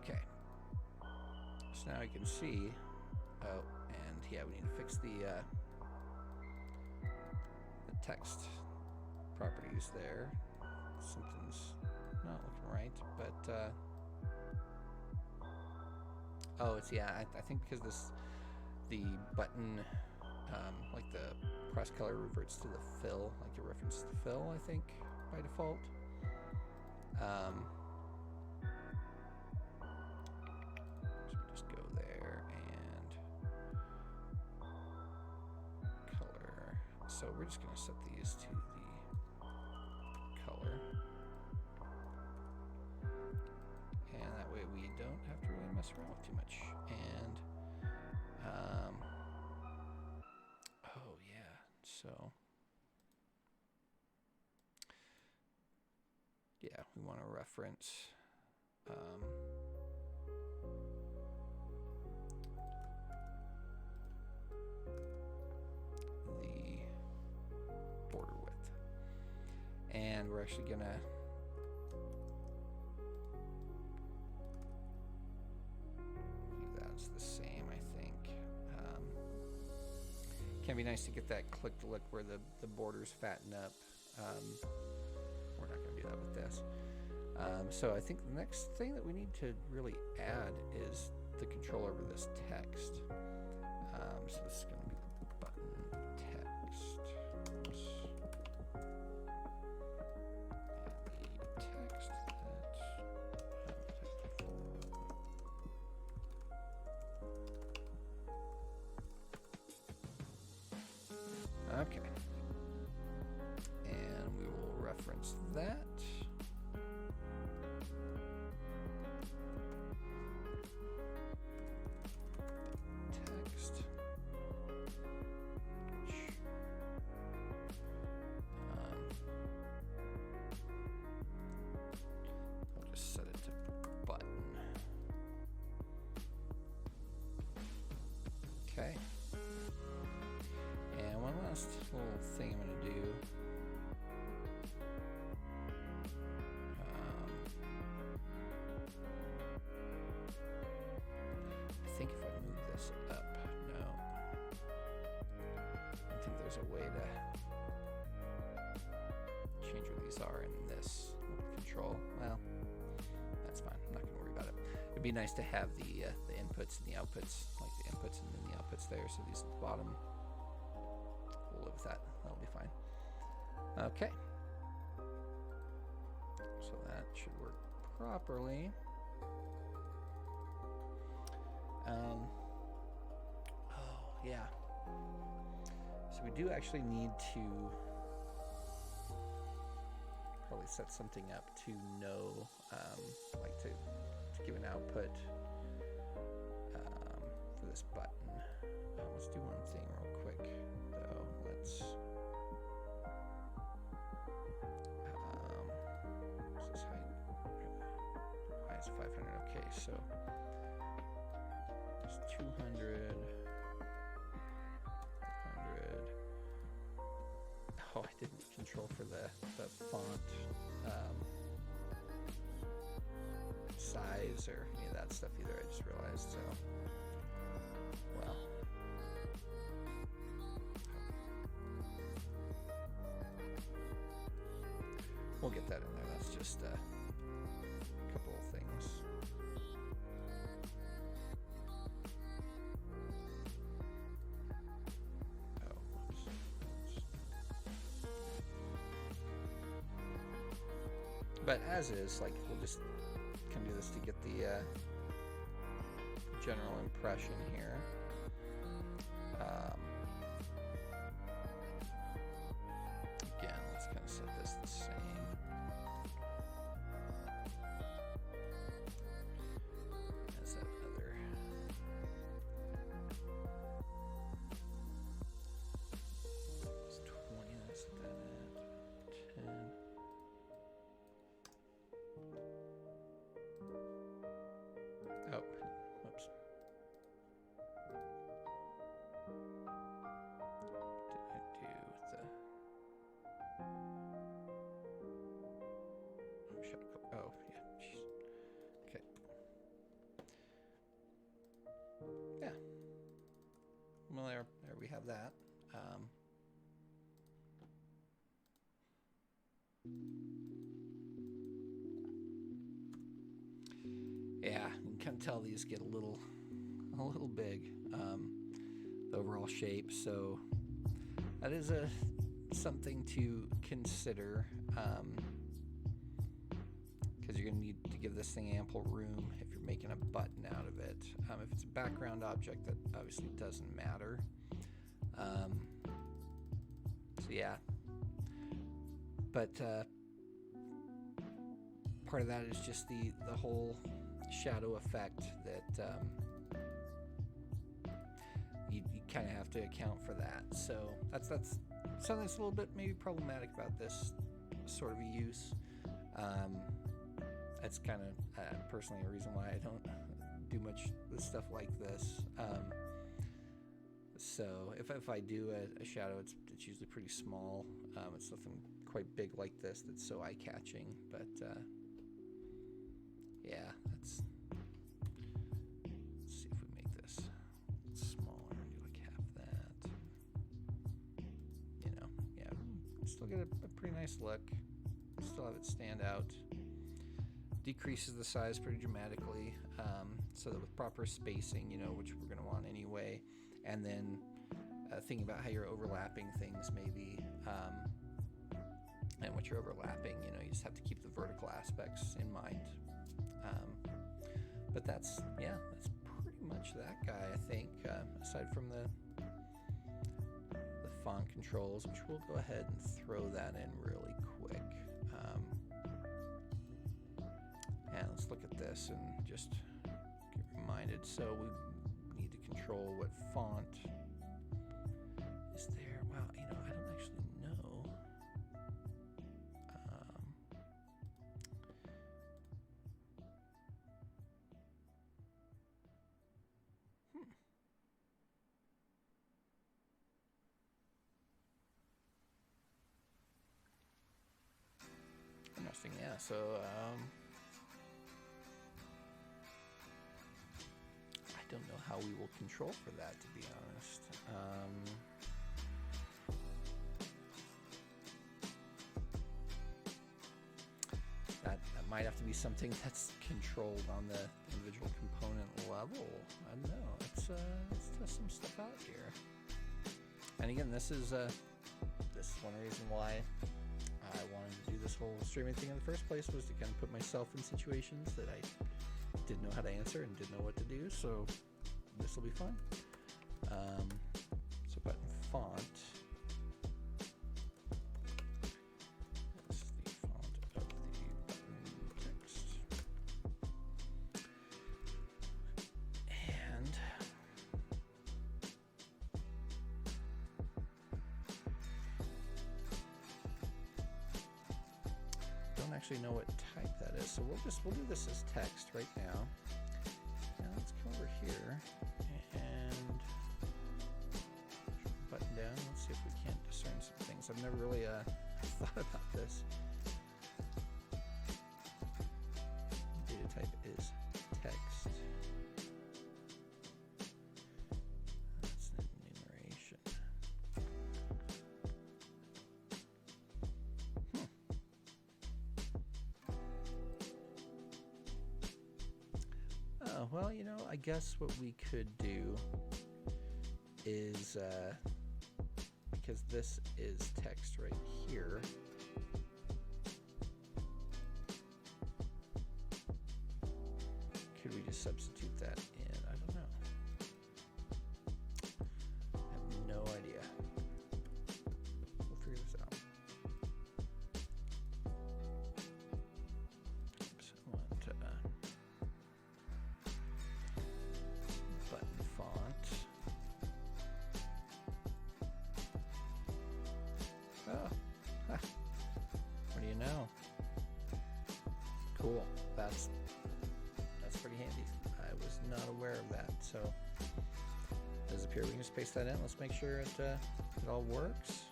Speaker 1: Okay. So now you can see. Oh, and yeah, we need to fix the text properties there. Something's not looking right, but oh, it's yeah. I think because the button, like the press color reverts to the fill, like it references the fill. I think by default. So just go there and color. So we're just going to set these to the color. And that way we don't have to really mess around with too much. And, oh yeah, so, yeah, we want to reference, the border width. And we're actually going to that's the same, I think. Can be nice to get that click to look where the borders fatten up. We're not going to do that with this. So I think the next thing that we need to really add is the control over this text. So this is going to be the button text. Oops. And the text okay. And we will reference that. Text. I'll just set it to button. Okay. And one last little thing I'm going to do. I think if I move this up, no. I think there's a way to change where these are in this control. Well, that's fine. I'm not going to worry about it. It'd be nice to have the inputs and the outputs, like the inputs and then the outputs there. So these at the bottom. We'll live with that. That'll be fine. Okay. So that should work properly. Oh, yeah. So we do actually need to probably set something up to know, like to give an output for this button. Let's do one thing real quick, though. Let's what's this height? Height is 500. Okay, so it's 200. 100. Oh, I didn't control for the font size or any of that stuff either. I just realized. So, well. We'll get that in there. That's just a couple of things. Oh, whoops. But as is, like, we'll just can do this to get the general impression here. Again, let's kind of set this the same. As that other. It's 20, let's set that at 10. Oh, whoops. well, there we have that. Yeah, you can kind of tell these get a little big, the overall shape. So that is something to consider, because you're going to need to give this thing ample room if you're making a button out of it. If it's a background object, that obviously doesn't matter. So yeah, but part of that is just the whole shadow effect that you kind of have to account for that. So that's something that's a little bit maybe problematic about this sort of a use. That's kind of personally a reason why I don't do much with stuff like this. So if I do a shadow, it's usually pretty small. It's nothing quite big like this that's so eye-catching. But yeah, let's see if we make this smaller and do like half that. You know, yeah, still get a pretty nice look. Still have it stand out. Decreases the size pretty dramatically, so that with proper spacing, you know, which we're going to want anyway, and then thinking about how you're overlapping things maybe, and what you're overlapping, you know, you just have to keep the vertical aspects in mind. But that's pretty much that guy, I think, aside from the font controls, which we'll go ahead and throw that in really quick. And let's look at this and just get reminded. So we need to control what font is there. Wow, you know, I don't actually know. Interesting, yeah. So I don't know how we will control for that, to be honest. That might have to be something that's controlled on the individual component level. I don't know. Let's test some stuff out here. And again, this is one reason why I wanted to do this whole streaming thing in the first place, was to kind of put myself in situations that I didn't know how to answer and didn't know what to do. So this will be fun. So button font. That's the font of the button text. And don't actually know what type that is, so we'll do this as text right now. Now let's come over here and button down. Let's see if we can't discern some things. I've never really thought about this. Data type is text. That's an enumeration. Oh, well, you know, I guess what we could do is, because this is text right here, could we just substitute that in? I don't know. I have no idea. We'll figure this out. Oops, I want button font. Oh, what do you know? Cool. That's pretty handy. I was not aware of that. So it does appear we can just paste that in. Let's make sure it all works.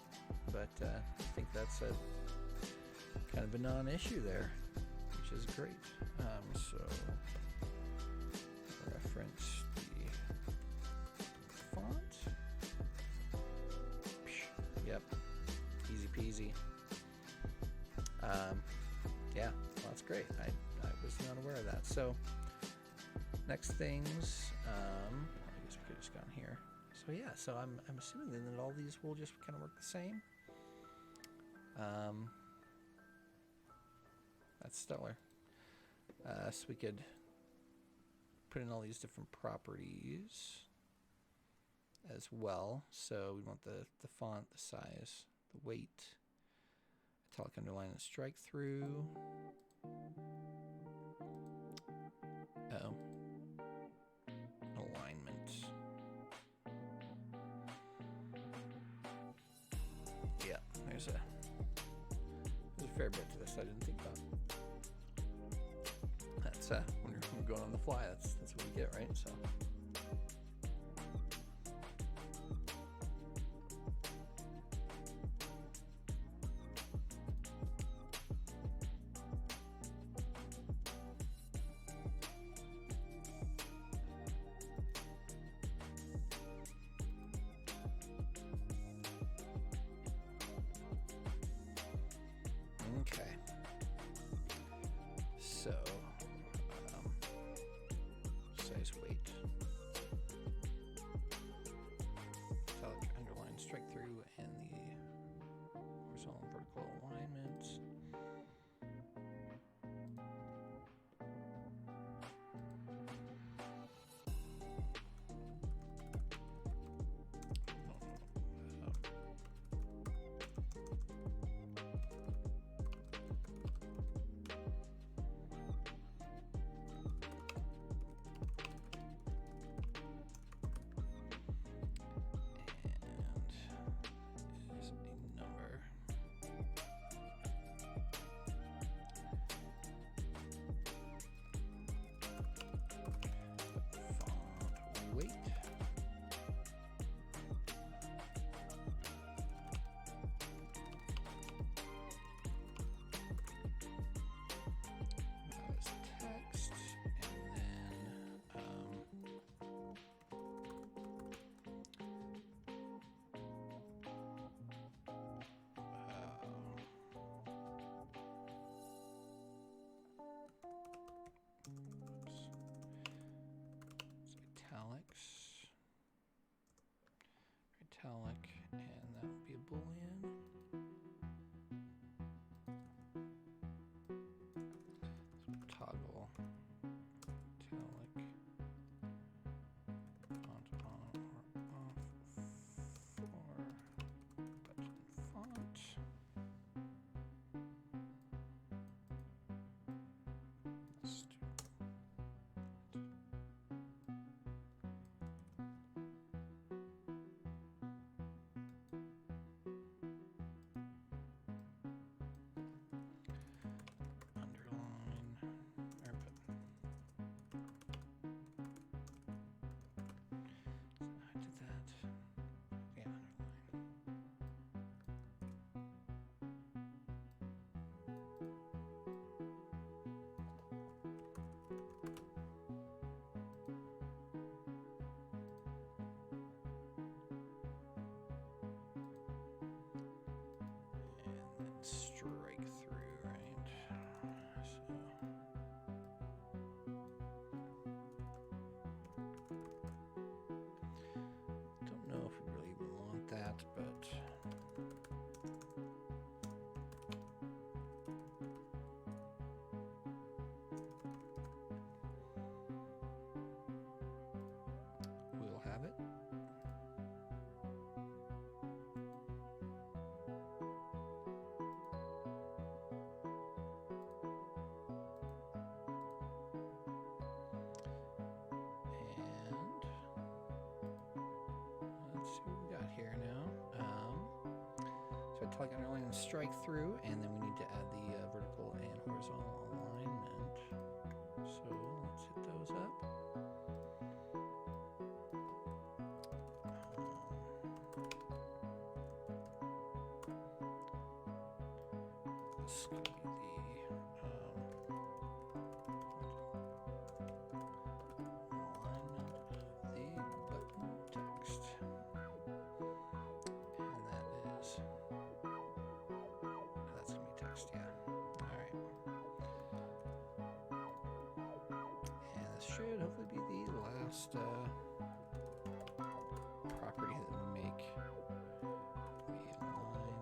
Speaker 1: But I think that's a kind of a non-issue there, which is great. So reference the font. easy. Yeah, well, that's great. I was not aware of that. So next things, I guess we could have just gone here. So yeah, so I'm assuming then that all these will just kind of work the same. That's stellar. So we could put in all these different properties as well. So we want the font, the size, the weight, italic, underline, and strike through. Oh, alignment. Yeah, there's a fair bit to this I didn't think about. That's when you're going on the fly, that's what you get, right? So. Okay. So, size, weight, italic, underline, strike through, and the horizontal and vertical alignment. Weight. That is text, and then italic, and that would be a boolean. So toggle italic font on or off for button font. Strike through, right? So don't know if we really even want that, but we'll have it. Here now. So italic, underline, and strike through, and then we need to add the vertical and horizontal alignment. So let's hit those up. This could be the alignment of the button text. And that is text, yeah. Alright. And this should hopefully be the last property that we make. We align.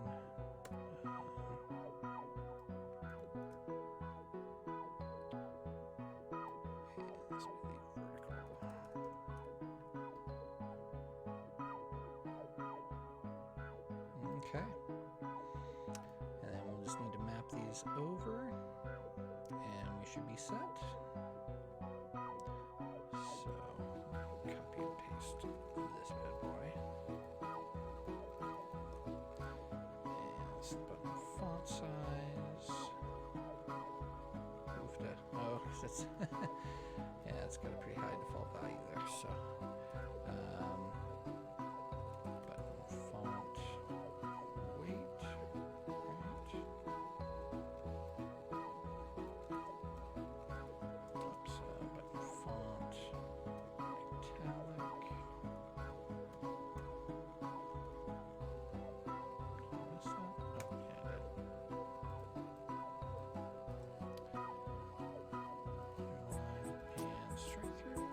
Speaker 1: And this will be the vertical. Okay. And then we'll just need to map these over, and we should be set. So, copy and paste this bad boy. And this button font size. Oh, that's yeah, it's got a pretty high default value there. So, button font weight, right? Oops, button font italic. Did I miss that? Oh, yeah, I did. And straight through.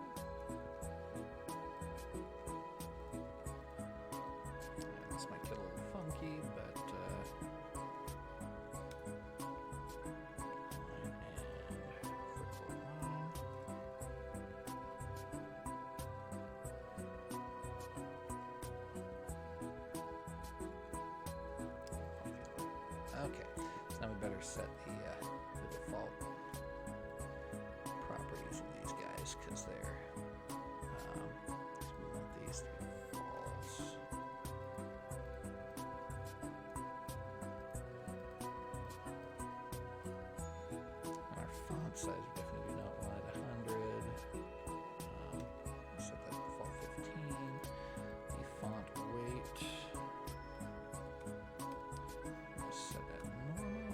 Speaker 1: And this might get a little funky, but line and vertical line. Okay, so now we better set the default properties of these guys, because they're so we want these to be false. Our font size, we definitely do not want it 100. Set that default 15. The font weight, we'll set that normal.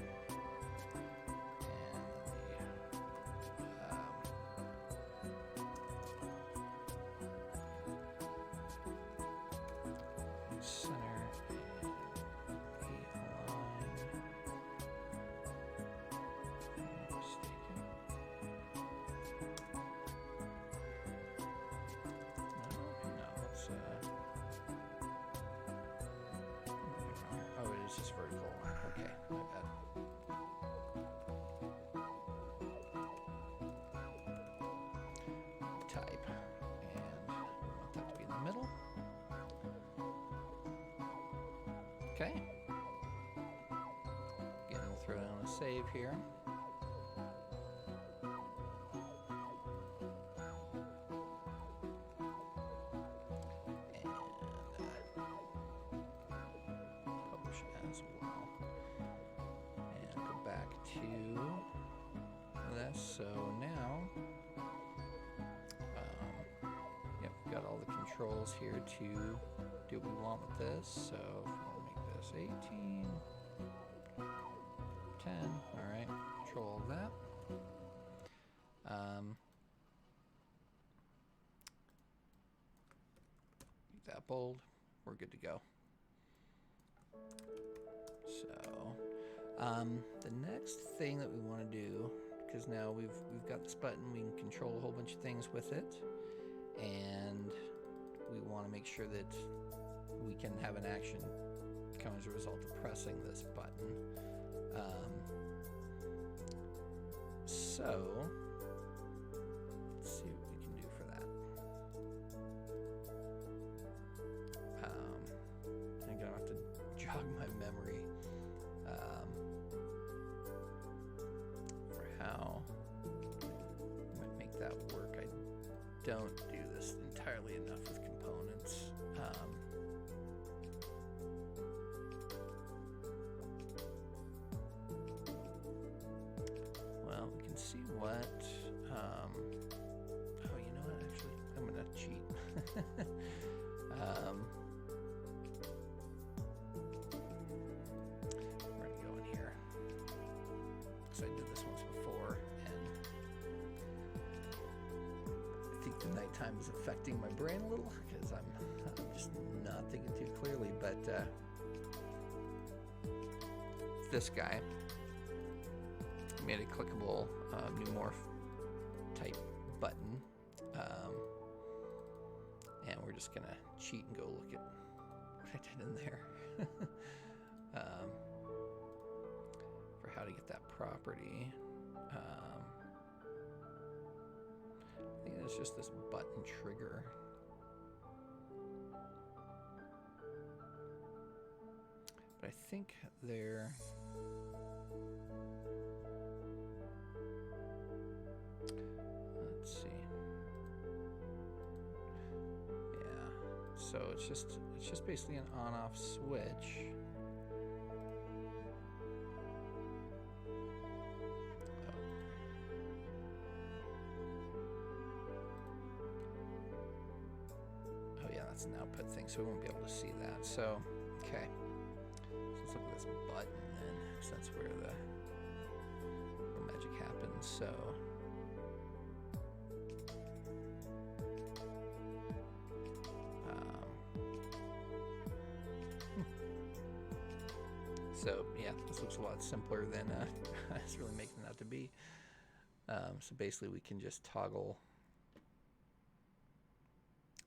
Speaker 1: And center and align. Am I mistaken? No, let's oh, it is just vertical. Okay, my bad. Type, and we want that to be in the middle. Okay. Again, we'll throw down a save here. And publish as well. And go back to this. So now, yep, we've got all the controls here to do what we want with this. So if we want to make this 18, 10, all right, control all that. Leave that bold. We're good to go. So, the next thing that we want to do, because now we've got this button, we can control a whole bunch of things with it, and we want to make sure that we can have an action come as a result of pressing this button. So let's see what we can do for that. I'm gonna have to jog my memory for how I might make that work. I don't do this entirely enough with components. Well, we can see what. Oh, you know what? Actually, I'm gonna cheat. We're gonna go in here because I did this once before, and I think the nighttime is affecting my brain a little because I'm just not thinking too clearly. But this guy, made a clickable new morph type button. And we're just gonna cheat and go look at what I did in there. For how to get that property. I think it's just this button trigger. But I think they're... Let's see. Yeah. So it's just basically an on-off switch. Oh yeah, that's an output thing, so we won't be able to see that. So, okay. So let's look at this button then, because that's where the magic happens. So so yeah, this looks a lot simpler than I was really making it out to be. So basically we can just toggle.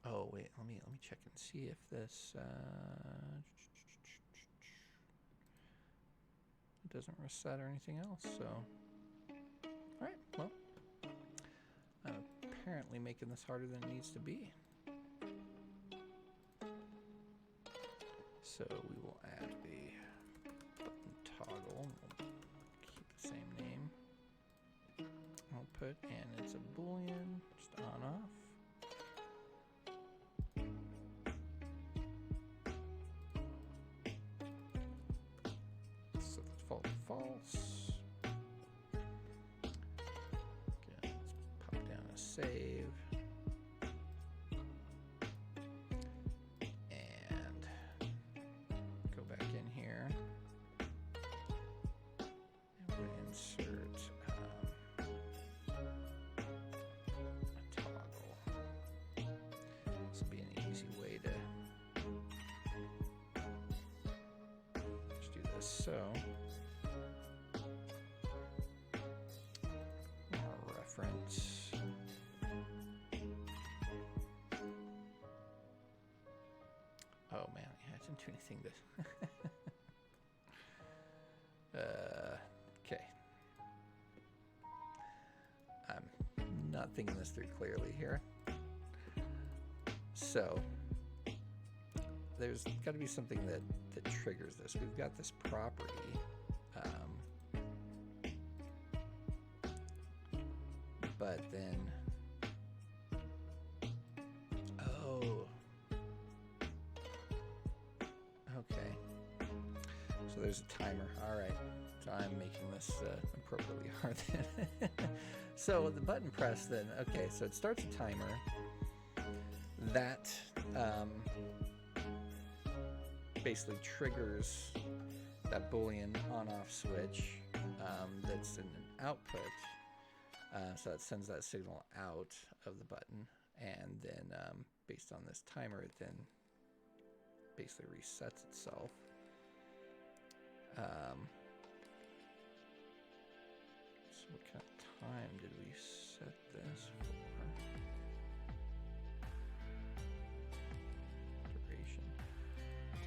Speaker 1: Oh wait, let me check and see if this it doesn't reset or anything else. So all right, well, I'm apparently making this harder than it needs to be. So we will add a button toggle. We'll keep the same name. Output, and it's a boolean, just on off. So default false. Again, let's pop down a save. And go back in here. And we're gonna insert a toggle. This will be an easy way to just do this. So our reference. Oh man, yeah, I didn't do anything to. Okay. I'm not thinking this through clearly here. So there's got to be something that triggers this. We've got this property. But then, oh, okay. So there's a timer. All right. So I'm making this appropriately hard then. So the button press then, okay, so it starts a timer. That basically triggers that Boolean on-off switch that's in an output. So that sends that signal out of the button, and then based on this timer, it then basically resets itself. So what kind of time did we set this for? Duration.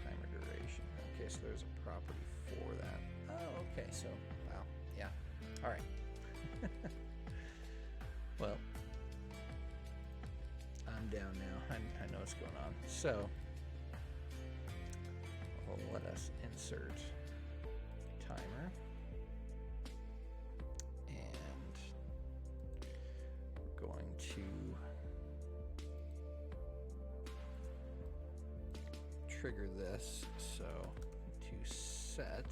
Speaker 1: Timer duration. Okay, so there's a property for that. Oh, okay, so, wow, yeah. All right. Well, I'm down now. I know what's going on. So, we'll let us insert timer. And we're going to trigger this. So, to set.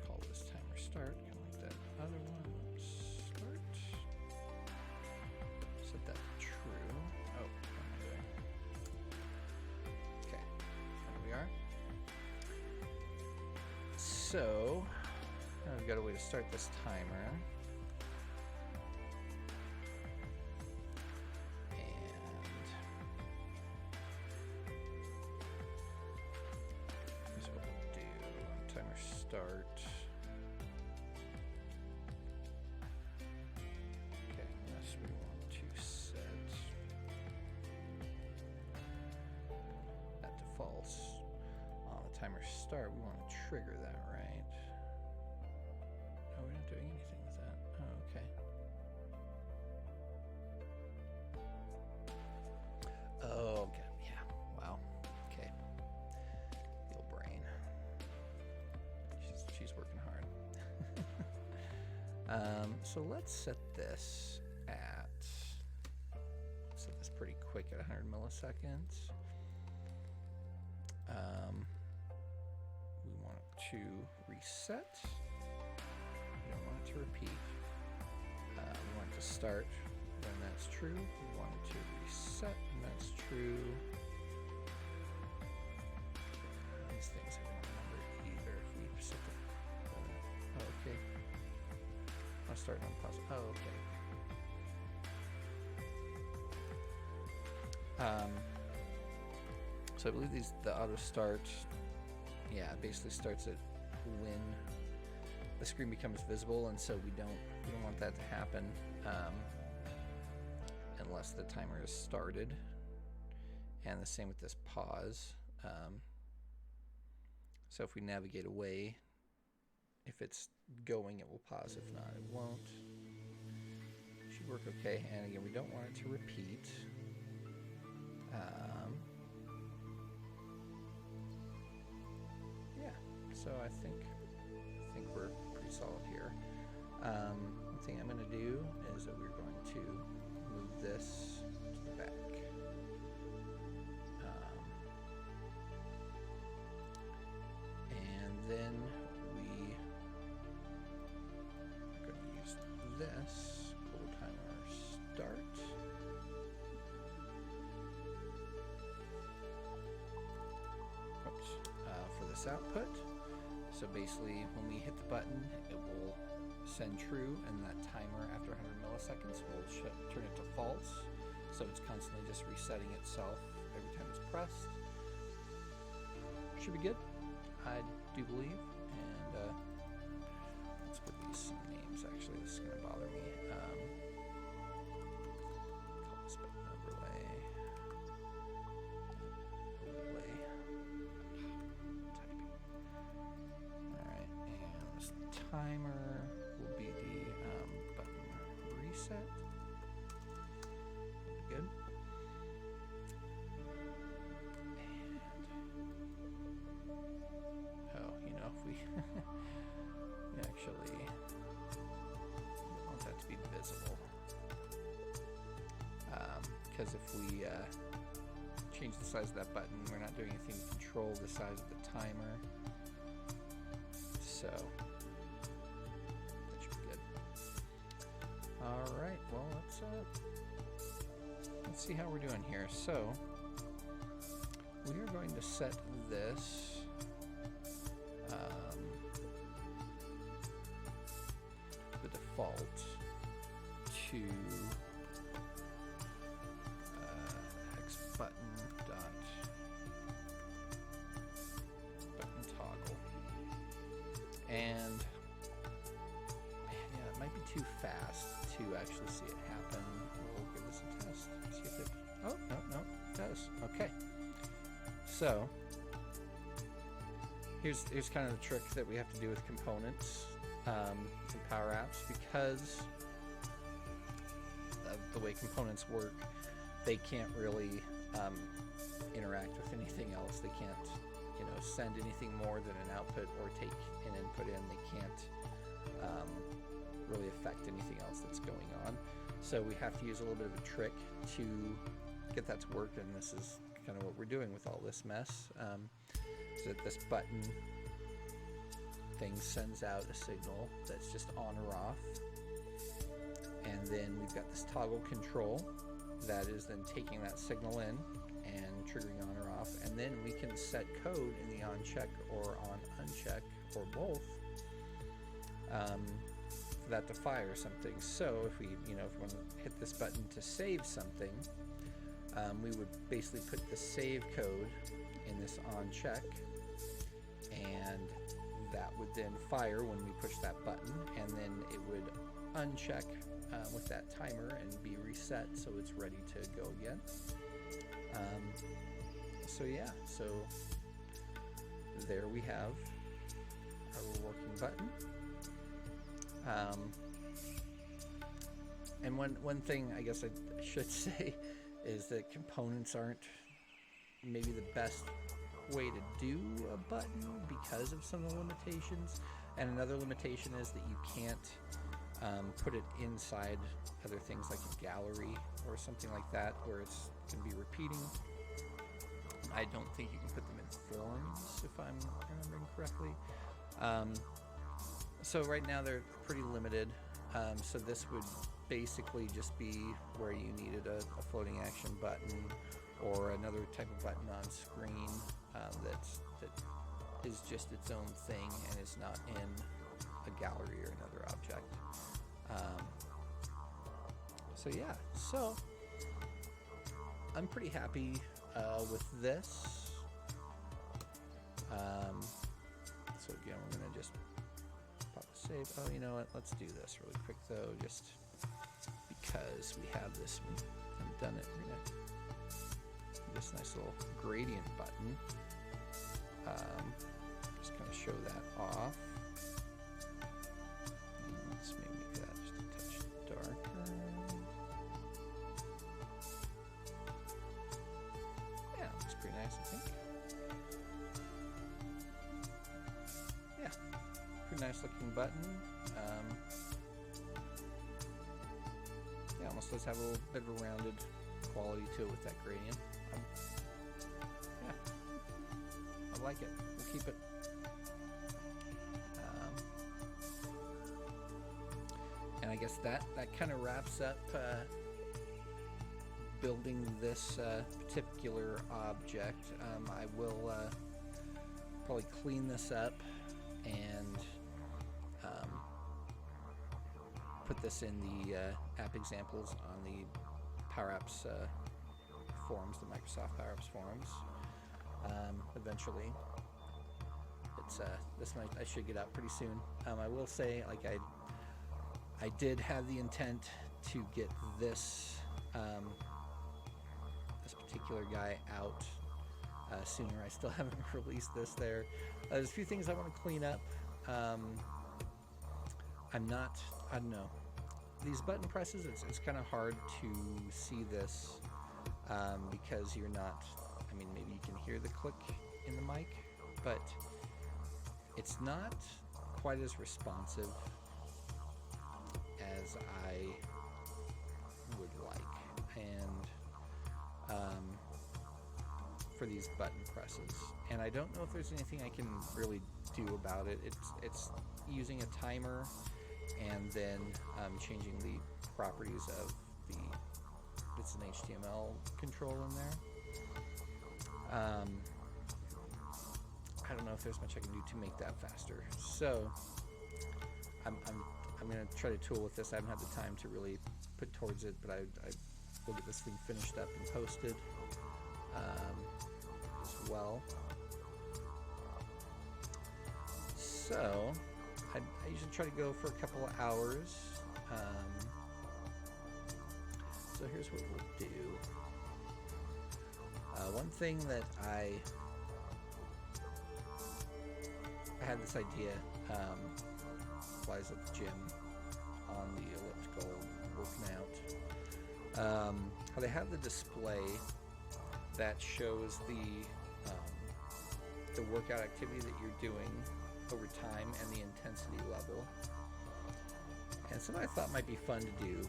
Speaker 1: Call this timer start, kind of like that other one. Start. Set that to true. Oh, okay, there we are. So now we've got a way to start this timer. And here's what we'll do. start. Okay, unless we want to set that to false. On the timer start, we want to trigger that, right? No, we're not doing anything with that. Oh, okay. Oh, okay. Yeah. Wow. Okay. Your brain. She's working hard. So let's set this at. Set this pretty quick at 100 milliseconds. We want it to reset. We don't want it to repeat. We want it to start when that's true. We want it to reset when that's true. These things I don't remember either. If we set the oh, okay. I'll start on pause. Oh, okay. So I believe the auto start, yeah, it basically starts at when the screen becomes visible, and so we don't want that to happen unless the timer is started. And the same with this pause. So if we navigate away, if it's going, it will pause. If not, it won't. Should work okay. And again, we don't want it to repeat. Yeah, so I think we're pretty solid here. One thing I'm going to do is that we're going to move this to the back. And then we are going to use this, pull timer start. For this output. So basically when we hit the button, it will send true, and that timer after 100 milliseconds will turn it to false. So it's constantly just resetting itself every time it's pressed. Should be good, I do believe. And let's give these some names. Actually, this is going to bother me. Call this button overlay. Timer will be the button reset. Good. And oh, you know, if we actually want that to be visible, because if we change the size of that button, we're not doing anything to control the size of the timer. So. All right, well, let's see how we're doing here. So we are going to set this the default to X button toggle, and it might be too fast to actually see it happen. We'll give this a test. See if it. Oh, no, it does. Okay. So here's kind of the trick that we have to do with components and power apps, because of the way components work. They can't really interact with anything else. They can't, send anything more than an output or take an input in. They can't really affect anything else that's going on. So we have to use a little bit of a trick to get that to work, and this is kind of what we're doing with all this mess. So that this button thing sends out a signal that's just on or off, and then we've got this toggle control that is then taking that signal in and triggering on or off, and then we can set code in the on check or on uncheck or both for that to fire something. So if we want to hit this button to save something, we would basically put the save code in this on check, and that would then fire when we push that button, and then it would uncheck with that timer and be reset so it's ready to go again. So yeah, so there we have our working button. And one thing I guess I should say is that components aren't maybe the best way to do a button because of some of the limitations. And another limitation is that you can't put it inside other things like a gallery or something like that where it's going to be repeating. I don't think you can put them in forms, if I'm remembering correctly. So right now they're pretty limited. So this would basically just be where you needed a floating action button or another type of button on screen that is just its own thing and is not in a gallery or another object. So yeah, so I'm pretty happy with this. So again, we're gonna just pop a save. Oh, you know what? Let's do this really quick though, just because we have this one and done it. We're gonna do this nice little gradient button. Just kind of show that off. Let's maybe make that just a touch darker. Yeah, looks pretty nice, I think. Yeah, pretty nice looking button. Yeah, almost does have a little bit of a rounded quality to it with that gradient. Yeah, I like it. We'll keep it. And I guess that kind of wraps up building this particular object. I will probably clean this up and put this in the app examples on the Power Apps forums, the Microsoft Power Apps forums. Eventually, it's this might I should get out pretty soon. I will say, like I did have the intent to get this this particular guy out sooner. I still haven't released this there. There's a few things I want to clean up. I don't know. These button presses, it's kind of hard to see this because you're not, I mean, maybe you can hear the click in the mic, but it's not quite as responsive as I would like, and for these button presses, and I don't know if there's anything I can really do about it. It's using a timer and then changing the properties of it's an HTML control in there. I don't know if there's much I can do to make that faster. So I'm going to try to tool with this. I haven't had the time to really put towards it, but I will get this thing finished up and posted as well. So I usually try to go for a couple of hours. So here's what we'll do. One thing that I had this idea while I was at the gym on the elliptical working out. How they have the display that shows the workout activity that you're doing over time and the intensity level. And something I thought might be fun to do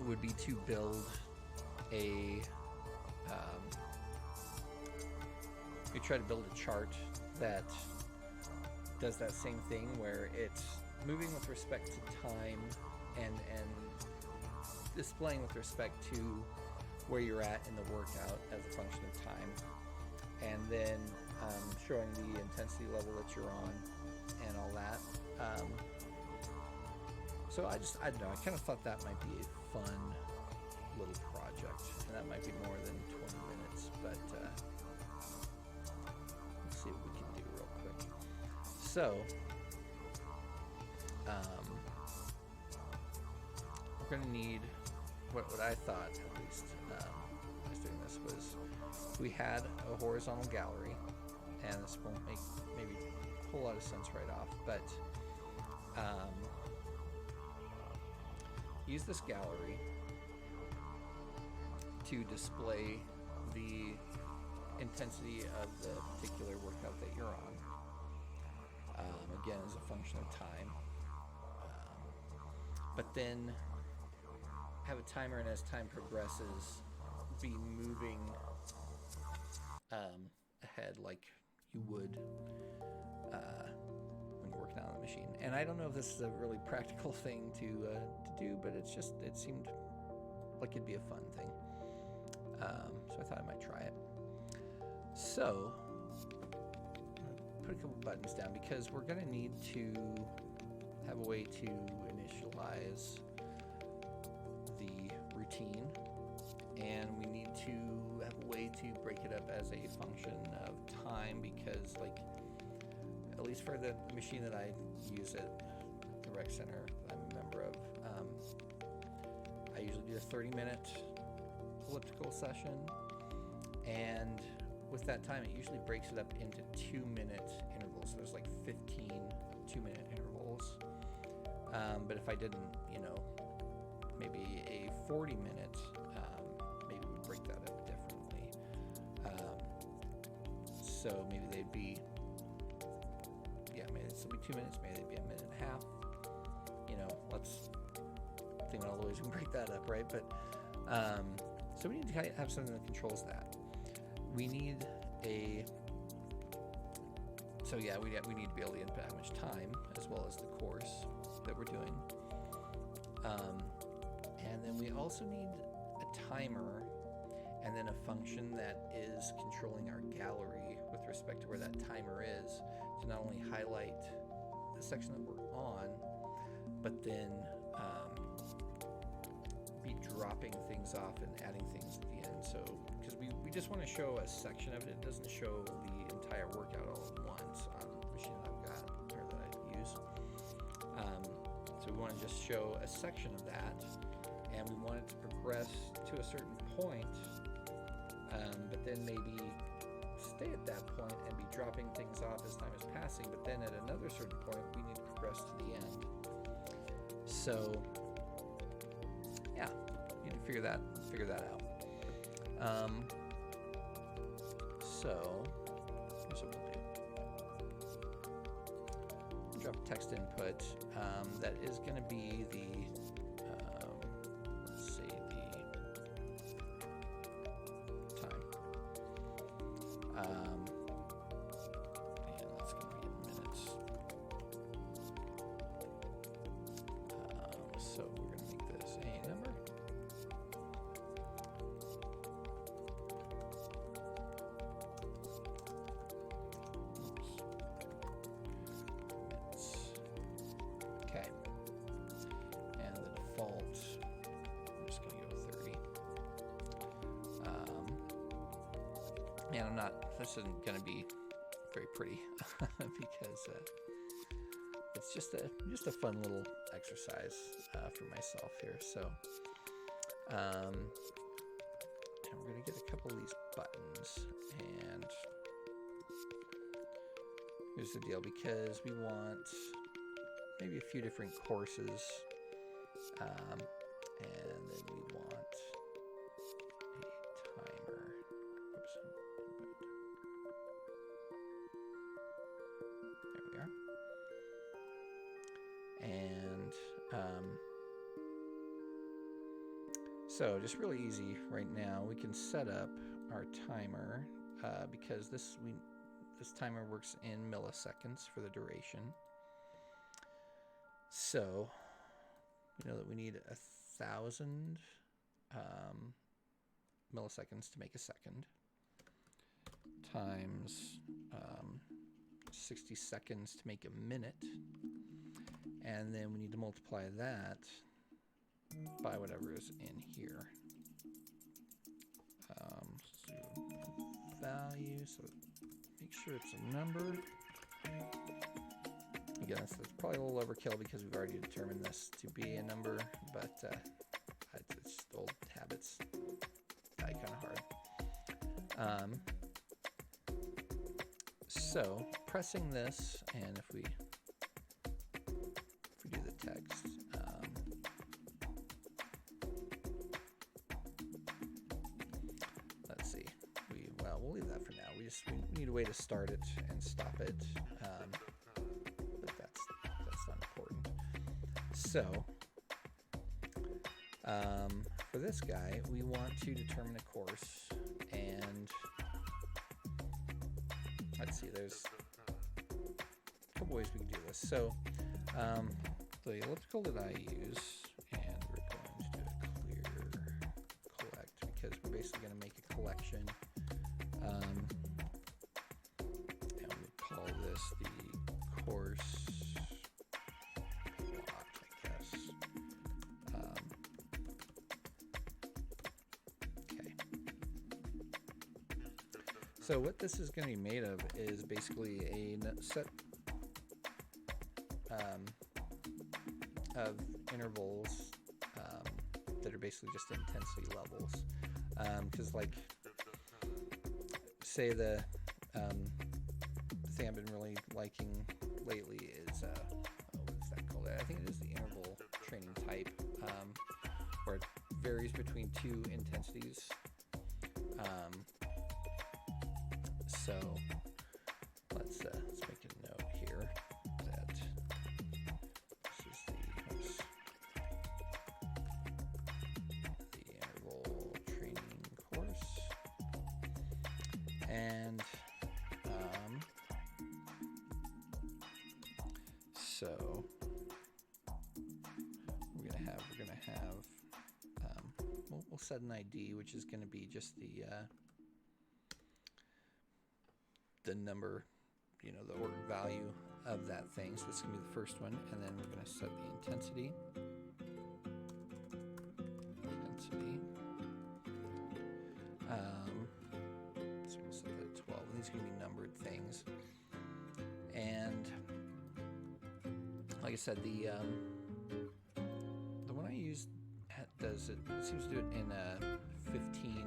Speaker 1: would be to build we try to build a chart that does that same thing, where it's moving with respect to time and displaying with respect to where you're at in the workout as a function of time, and then showing the intensity level that you're on and all that. So I don't know, I kind of thought that might be a fun little project, and that might be more than 20 minutes, but let's see what we can do real quick. So we're going to need what I thought, at least, when I was doing this, was we had a horizontal gallery, and this won't make maybe a whole lot of sense right off, but use this gallery to display the intensity of the particular workout that you're on. Again, as a function of time. But then have a timer, and as time progresses, be moving ahead like you would when you're working on the machine. And I don't know if this is a really practical thing to do, but it seemed like it'd be a fun thing. So I thought I might try it. So put a couple buttons down, because we're going to need to have a way to initialize the routine, and we need to have a way to break it up as a function of time, because, like, at least for the machine that I use at the rec center I'm a member of, I usually do a 30-minute elliptical session, and with that time, it usually breaks it up into 2-minute intervals. So there's like 15 2-minute intervals. But if I didn't, maybe a 40-minute, maybe we'd break that up differently. So maybe they'd be, maybe this will be 2 minutes, maybe they'd be a minute and a half. Let's think about all the ways we can break that up, right? But so we need to have something that controls that. We need we need to be able to input how much time, as well as the course that we're doing. And then we also need a timer, and then a function that is controlling our gallery with respect to where that timer is, to not only highlight the section that we're on, but then be dropping things off and adding things at the end. So, because we just want to show a section of it, it doesn't show the entire workout all at once on the machine that I've got, or that I use. So we want to just show a section of that, and we want it to progress to a certain point, but then maybe stay at that point and be dropping things off as time is passing, but then at another certain point we need to progress to the end. So yeah, you need to figure that out. So here's what we'll do. Drop a text input that is going to be the let's see, the time, and that's going to be in minutes. So we're going to make this a number. Okay, and the default, I'm just going to go 30. And this isn't going to be very pretty because it's just a fun little exercise for myself here. So, and we're going to get a couple of these buttons, and here's the deal, because we want maybe a few different courses, and then we want a timer. Oops. There we are. And so just really easy right now, we can set up our timer because this timer works in milliseconds for the duration. So we know that we need 1,000 milliseconds to make a second, times 60 seconds to make a minute, and then we need to multiply that by whatever is in here. So value, so make sure it's a number. again, it's probably a little overkill because we've already determined this to be a number, but it's just old habits die kind of hard. So pressing this, and if we do the text, let's see. We'll leave that for now. We need a way to start it and stop it, but that's not important. So for this guy, we want to determine a course, and let's see. There's a couple ways we can do this. So the elliptical that I use, and we're going to do a clear collect because we're basically going to make a collection. And we'll call this the course plot, I guess. Okay. So what this is going to be made of is basically a set of intervals that are basically just intensity levels. Because like, say the thing I've been really liking lately is what is that called? I think it is the interval training type, where it varies between two intensities. So let's make a note here that this is the interval training course, and so we're gonna have we'll set an ID, which is going to be just the number, the ordered value of that thing. So this is going to be the first one, and then we're going to set the intensity. So we'll set that at 12. And these are going to be numbered things. And like I said, the one I used does it seems to do it in 15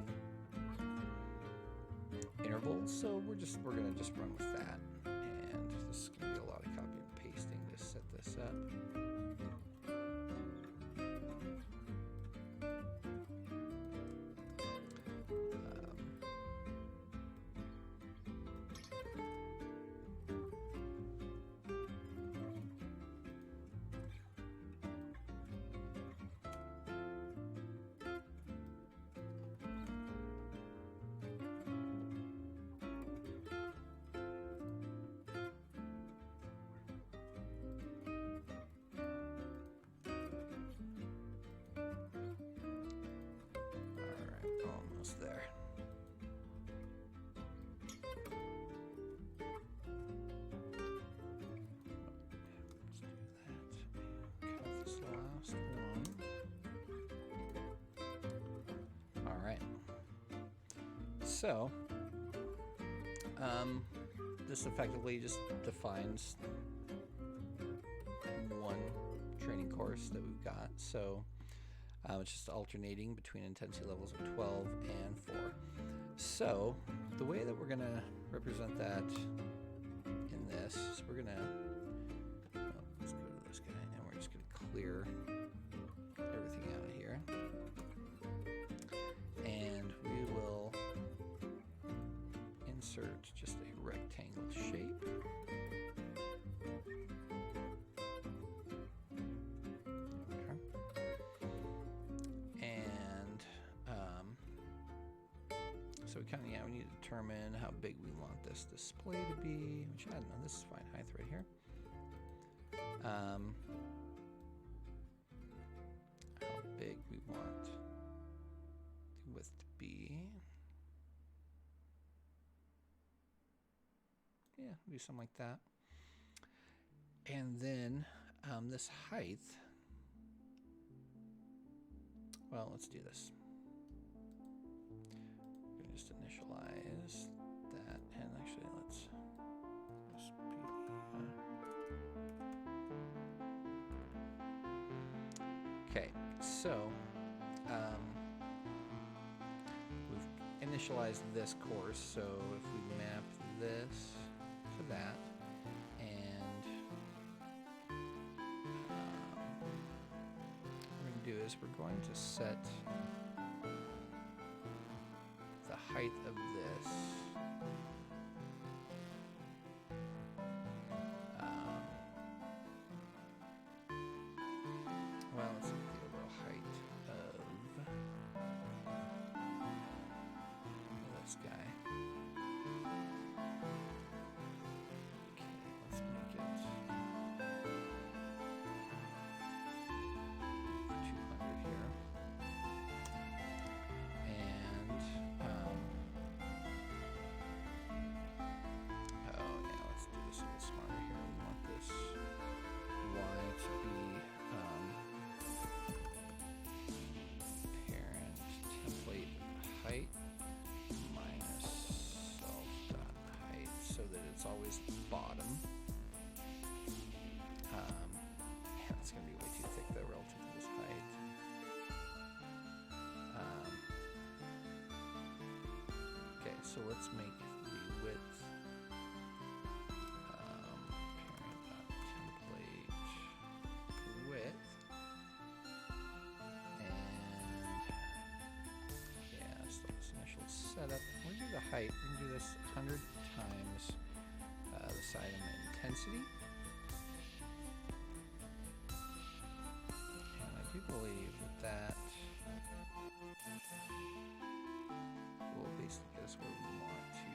Speaker 1: intervals, so we're gonna just run with that, and this is gonna be a lot of copy and pasting to set this up. Almost there. Let's do that. Cut this last one. All right. So, this effectively just defines one training course that we've got. So. It's just alternating between intensity levels of 12 and 4. So the way that we're going to represent that in this is we're going to, let's go to this guy, and we're just going to clear everything out of here. And we will insert just a rectangle shape. So we need to determine how big we want this display to be, which I don't know, this is fine height right here. How big we want the width to be. Yeah, do something like that. And then this height, well, let's do this. Just initialize that, and actually let's just be Okay, so we've initialized this course, so if we map this to that, and what we're going to do is we're going to set the height of this well, let's look at the overall height of this guy. Okay, let's make it 200 here. And, oh yeah, let's do this a little smarter here. We want this Y to be, parent template height minus self.height so that it's always bottom. Yeah, it's going to be way too thick though relative to this height. Okay, so let's make the width parent.template width. Setup. We'll do the height. We can do this 100 times this item intensity. And I do believe that will basically get us where we want to be.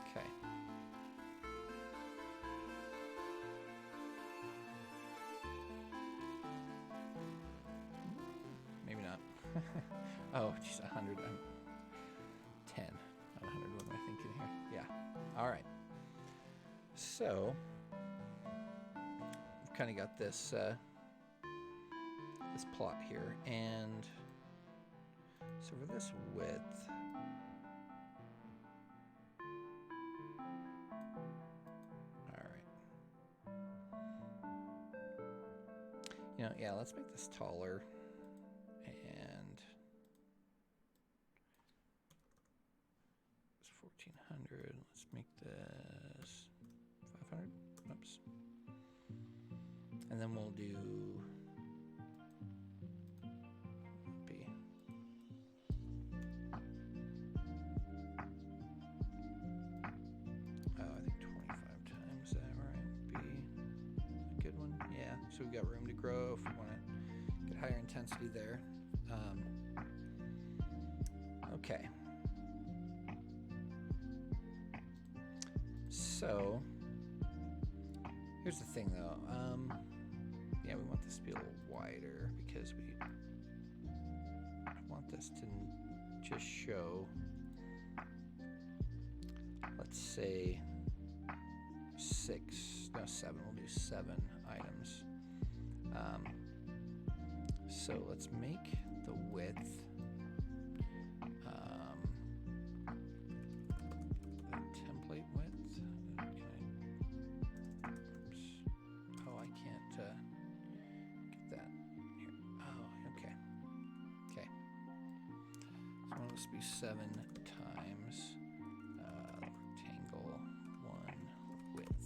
Speaker 1: Okay. Maybe not. Oh, geez, 100. 10, not 100. What am I thinking here? Yeah. All right. So we've kind of got this this plot here, and so for this width, all right. You know, yeah, let's make this taller. And it's 1400. Let's make this 500. Oops. And then we'll do B. Oh, I think 25 times that, right? B. A good one. Yeah. So we've got room to grow if we want to get higher intensity there. Okay. So here's the thing though. Yeah, we want this to be a little wider because we want this to just show, let's say 7. We'll do 7 items. So let's make the width the template width. Oops. Oh, I can't get that here. Oh, okay. Okay. So I want this to be 7 times rectangle 1 width.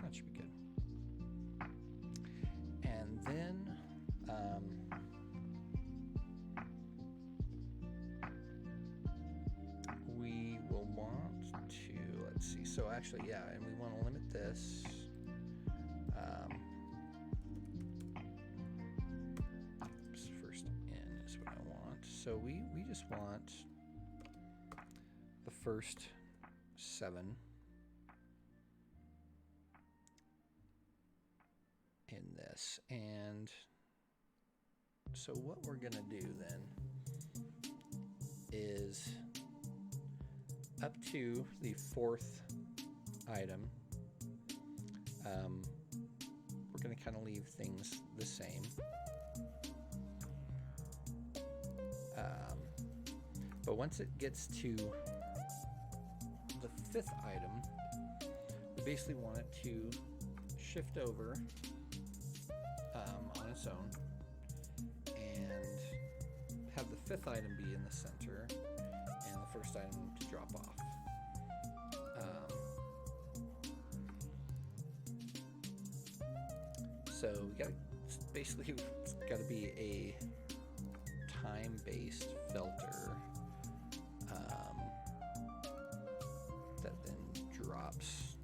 Speaker 1: That should be good. And then we will want to, let's see, so actually, yeah, and we want to limit this. First in is what I want. So we just want the first 7 in this, and so what we're gonna do then is up to the 4th item, we're gonna kind of leave things the same. But once it gets to the 5th item, we basically want it to shift over on its own and have the 5th item be in the center and the 1st item to drop off. So we got basically it's got to be a time-based filter that then drops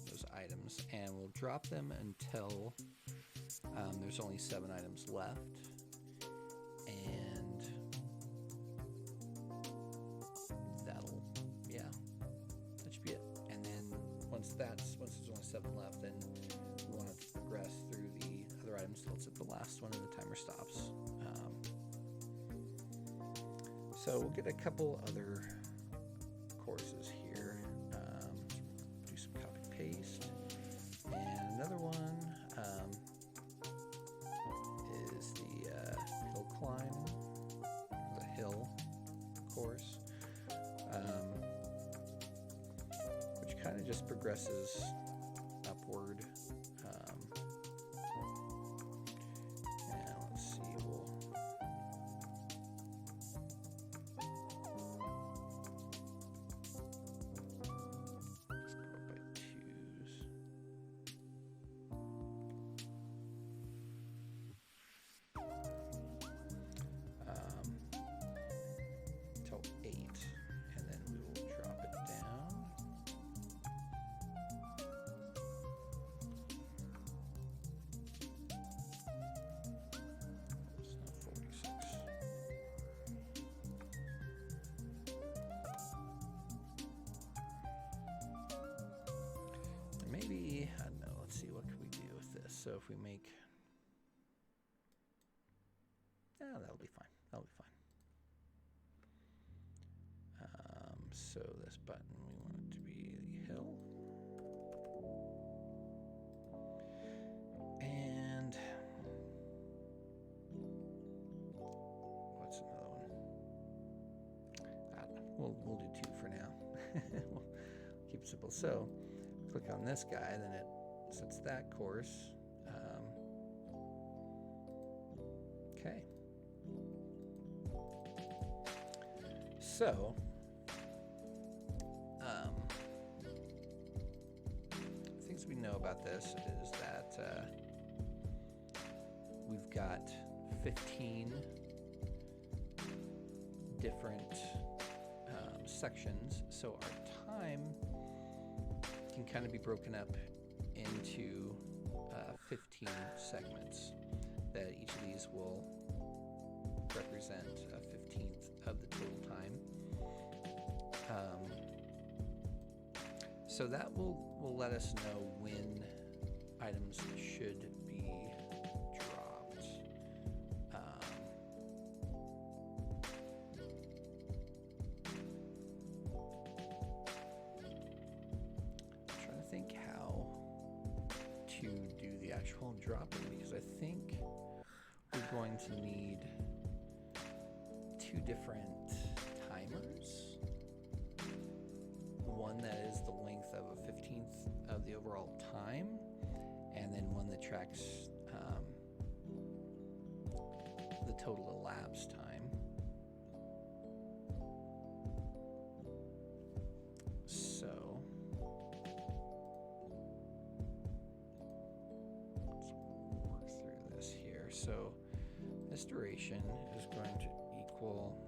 Speaker 1: those items, and we'll drop them until there's only 7 items left, and that should be it. And then once there's only 7 left, then we want to progress through the other items until it's at the last one and the timer stops. So we'll get a couple other courses here. Do some copy paste, and another one is the hill climb, the hill course, which kind of just progresses upward. And let's see, we'll till 8, and then we will drop it down. It's not 46. And maybe, I don't know, let's see, what can we do with this? So if we make, that'll be fine. That'll be fine. So this button, we want it to be the hill. And what's another one? I don't know. We'll do 2 for now. We'll keep it simple. So click on this guy, then it sets that course. Okay. So, things we know about this is that we've got 15 different sections, so our time can kind of be broken up into 15 segments, that each of these will represent a 15th of the total time. So that will let us know when items should be dropped. I'm trying to think how to do the actual dropping, because I think we're going to need 2 different timers. One that is the length of a 15th of the overall time, and then one that tracks the total elapsed time. So let's work through this here. So this duration is going to equal,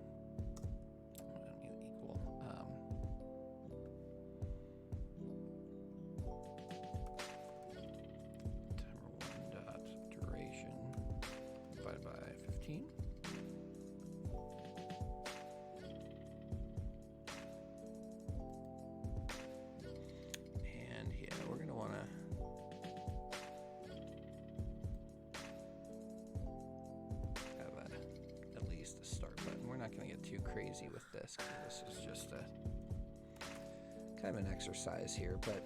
Speaker 1: divided by 15. And yeah, we're going to want to have at least a start button. We're not going to get too crazy with this, because this is just a kind of an exercise here, but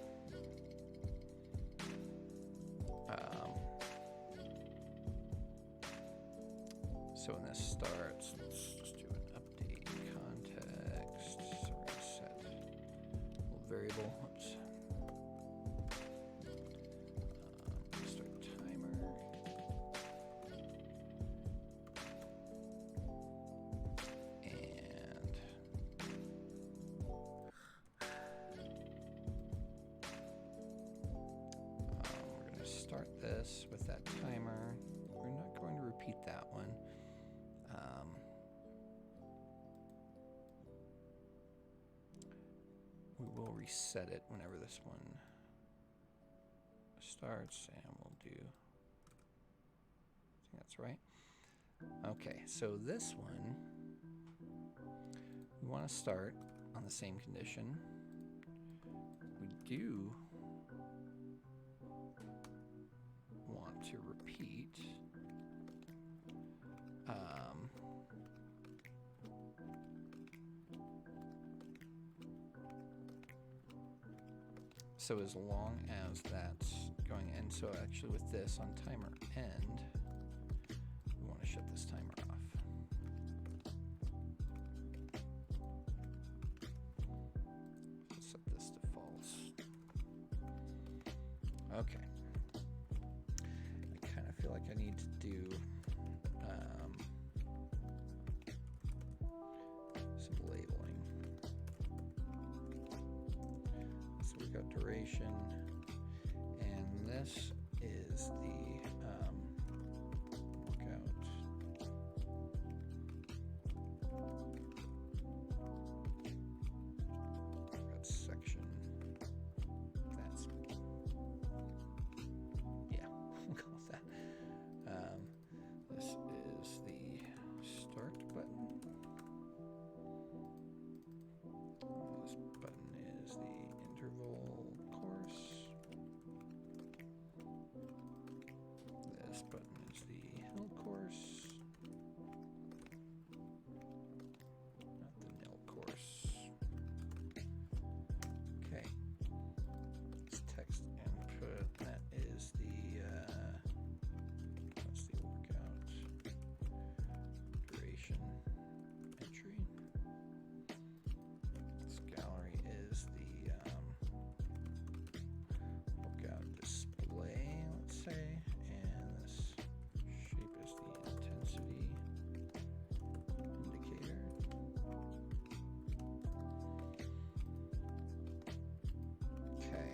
Speaker 1: so when this starts, let's just do an update. variable. Oops. Start timer. And we're going to start this with that timer. We're not going to repeat that one. We will reset it whenever this one starts, and we'll do, I think that's right. Okay, so this one, we want to start on the same condition. We do want to repeat. So as long as that's going in, so actually with this on timer end, we want to shut this timer off. Let's set this to false. Okay. I kind of feel like I need to do some labeling. So we've got duration, and this is the workout. Workout section. That's, yeah, we'll go with that. This is the start button. This button is the interval course. This button is the hill course. Not the nil course. Okay. It's text input. That is the what's the workout duration entry. This gallery is the workout display, let's say, and this shape is the intensity indicator. Okay.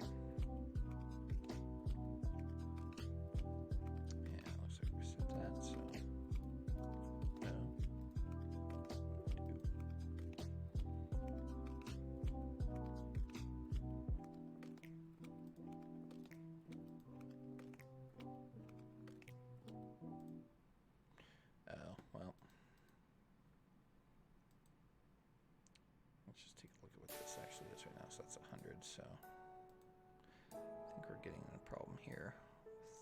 Speaker 1: Yeah, looks like we set that, so no. Oh, well. Let's just take a look at what this actually is right now. So that's 100, so I think we're getting a problem here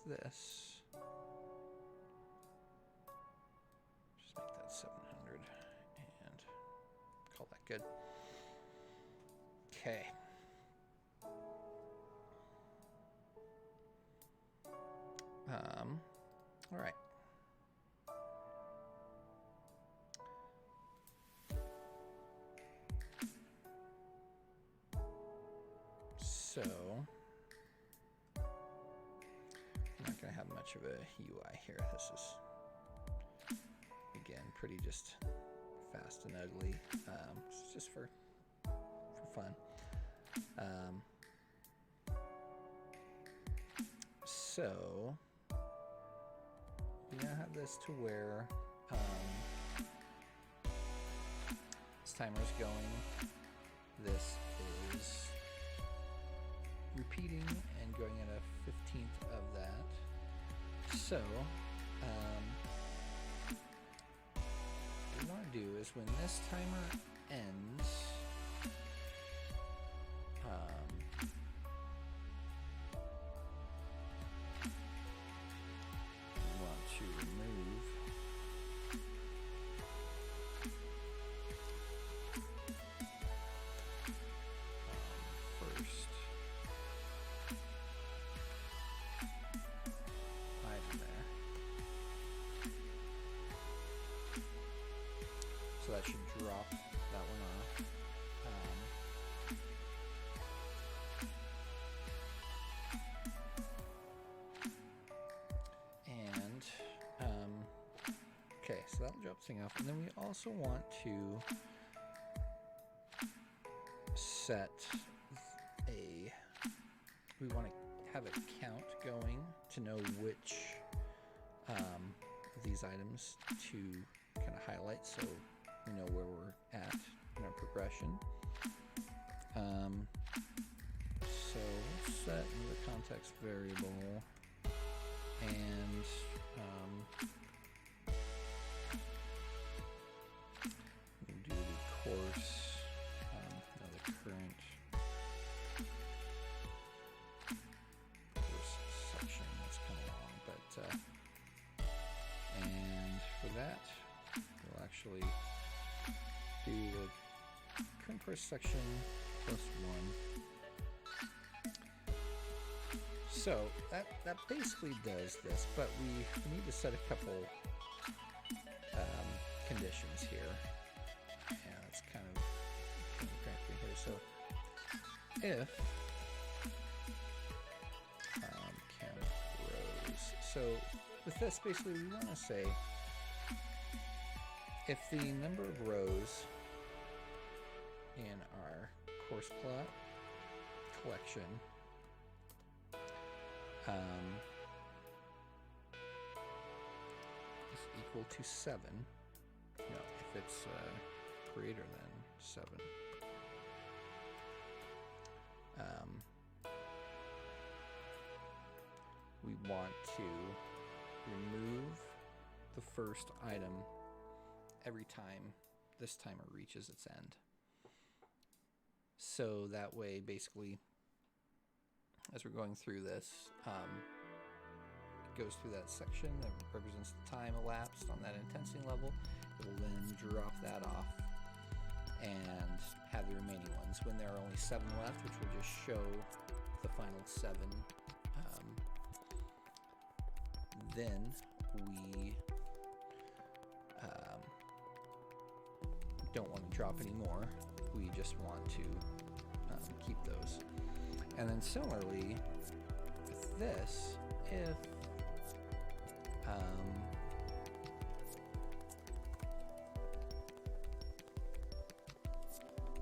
Speaker 1: with this. Just make that 700 and call that good. Okay. All right. So, I'm not going to have much of a UI here. This is, again, pretty just fast and ugly. It's just for fun. So, we now have this to where this timer is going. This is repeating and going at a 15th of that. So, what we want to do is when this timer ends, we want to remove first item there. So that should drop that one off. that'll drop the thing off. And then we also want to set we want to have a count going to know which of these items to kind of highlight, so we know where we're at in our progression. So we'll set the context variable, and we'll do the course, the current course section. That's kind of long, but and for that, we'll actually do the current course section plus 1. So that basically does this, but we need to set a couple conditions here. Yeah, it's kind of crampy here. So if count rows. So with this, basically, we want to say if the number of rows in our course plot collection is equal to 7. No, if it's greater than 7. We want to remove the first item every time this timer reaches its end. So that way, basically, as we're going through this, it goes through that section that represents the time elapsed on that intensity level. It will then drop that off and have the remaining ones. When there are only 7 left, which will just show the final 7, then we don't want to drop any more. We just want to keep those. And then similarly with this, if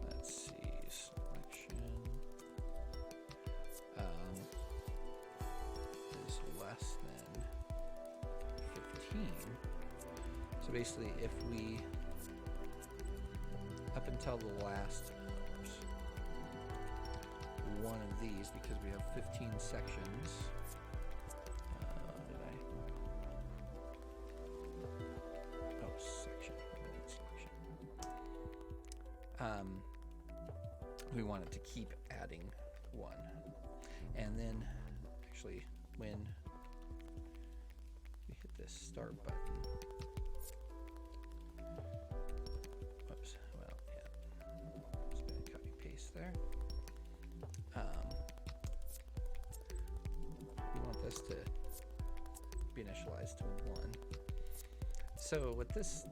Speaker 1: let's see, selection is less than 15. So basically, if we up until the last one of these, because we have 15 sections. Section. We want it to keep adding 1. And then, actually, when we hit this start button, oops, well, yeah, just gonna copy paste there. We want this to be initialized to 1. So what this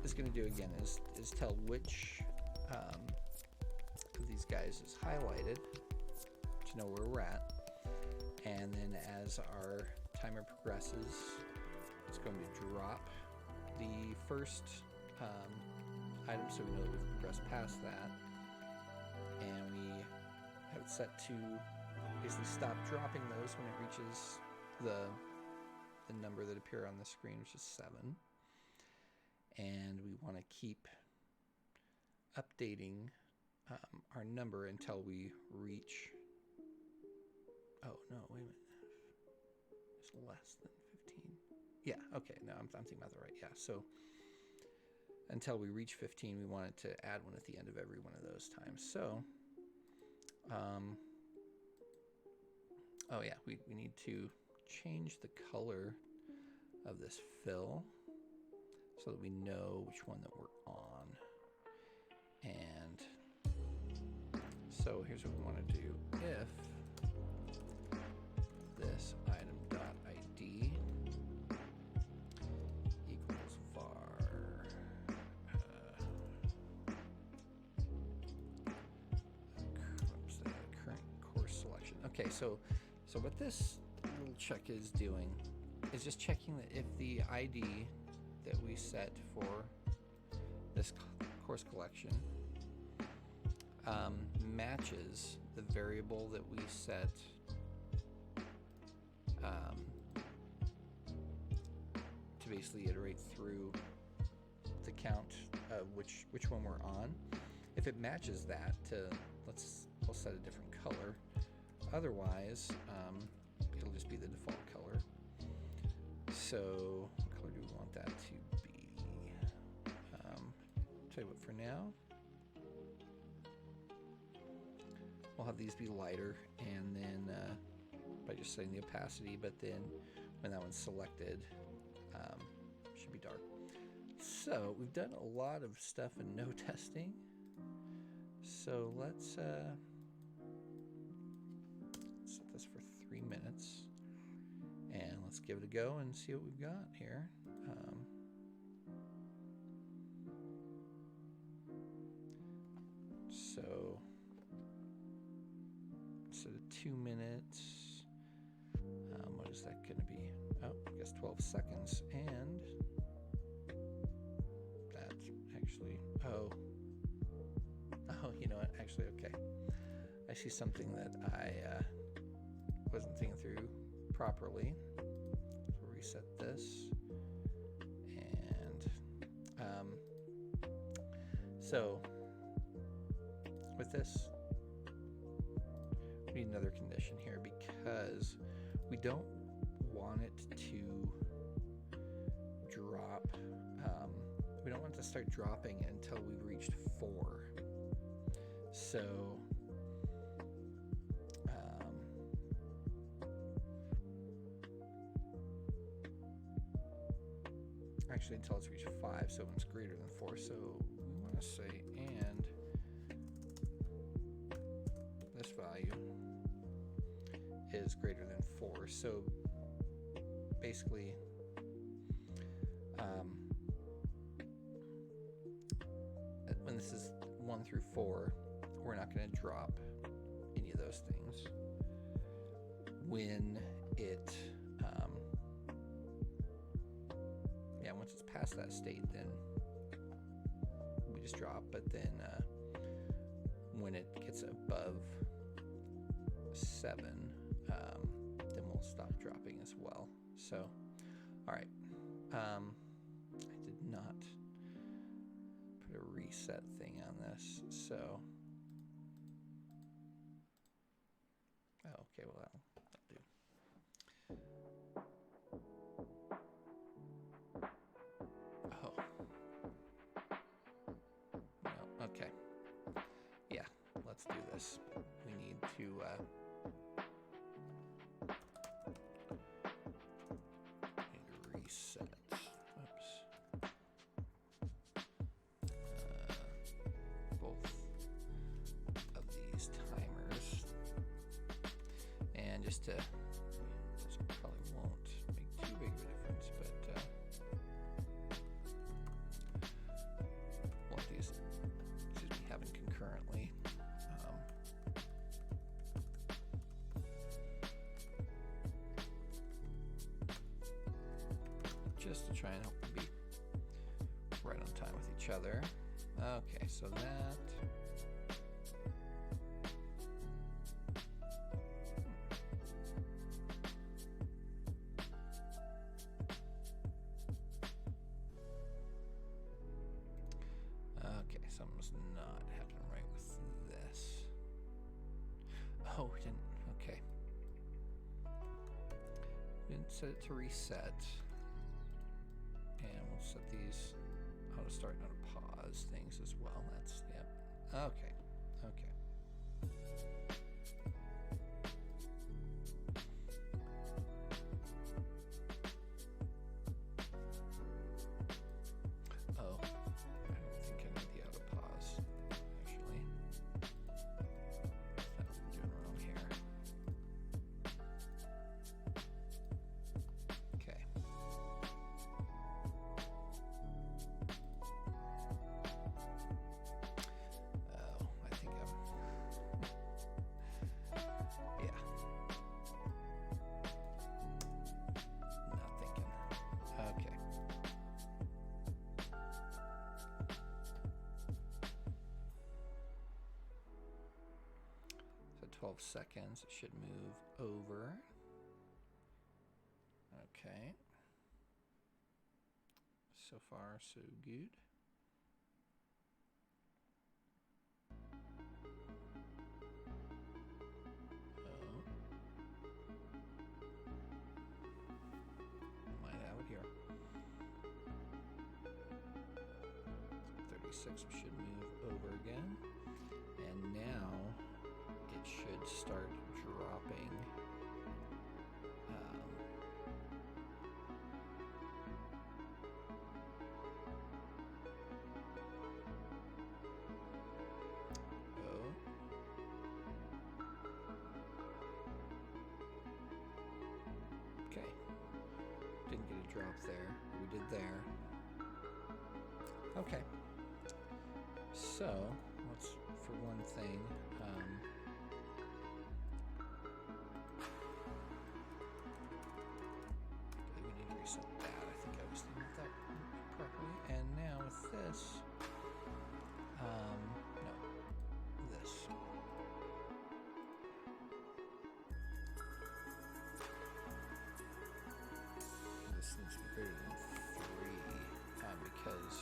Speaker 1: is going to do again is tell which of these guys is highlighted to know where we're at, and then as our timer progresses, it's going to drop the first item, so we know that we've progressed past that, and we have it set to basically stop dropping those when it reaches the number that appear on the screen, which is 7. And we want to keep updating our number until we reach, oh no, wait a minute, it's less than 15. Yeah, okay, no, I'm thinking about that right. Yeah, so until we reach 15, we wanted to add 1 at the end of every one of those times. So oh yeah, we need to change the color of this fill so that we know which one that we're on. And so here's what we want to do. If this item.id equals var current course selection. Okay, so what this little check is doing is just checking that if the ID that we set for this course collection matches the variable that we set to basically iterate through the count of which one we're on. If it matches that to, we'll set a different color. Otherwise, it'll just be the default color. So what color do we want that to be? Tell you what, for now, we'll have these be lighter, and then by just setting the opacity, but then when that one's selected, should be dark. So we've done a lot of stuff in no testing. So let's set this for 3 minutes, and let's give it a go and see what we've got here. So instead of 2 minutes, what is that going to be? Oh, I guess 12 seconds, and that's actually, oh, you know what, actually, okay. I see something that I wasn't thinking through properly. So reset this, and so with this, we need another condition here because we don't want it to drop. We don't want it to start dropping until we've reached 4. So actually until it's reached 5, so when it's greater than 4. So we want to say and this value is greater than 4. So basically when this is 1 through 4, we're not going to drop any of those things. When it once it's past that state, then we just drop, but then when it gets above 7, then we'll stop dropping as well. So all right, I did not put a reset thing on this, so okay, well that'll do. Oh no, okay, yeah, let's do this. We need to reset. Oops. Both of these timers, and just to, this probably won't make too big of a difference, but want these, happen concurrently. Just to try and help them be right on time with each other. Okay, so that. Okay, something's not happening right with this. Oh, we didn't. Okay. We didn't set it to reset. And we'll set these auto start and auto pause things as well. That's, yep. Okay. Okay. Oh, I don't think I need the auto pause, actually. That's what I'm doing wrong here. Okay. Oh. 12 seconds. It should move over. Okay. So far, so good. Oh. Might have it here. 36 should move over again. And now it should start dropping. Okay, didn't get a drop there. We did there. Okay, so let's, for one thing, we need to reset that. I think I was thinking that properly. And now with this, no, this. This needs to be greater than 3, because,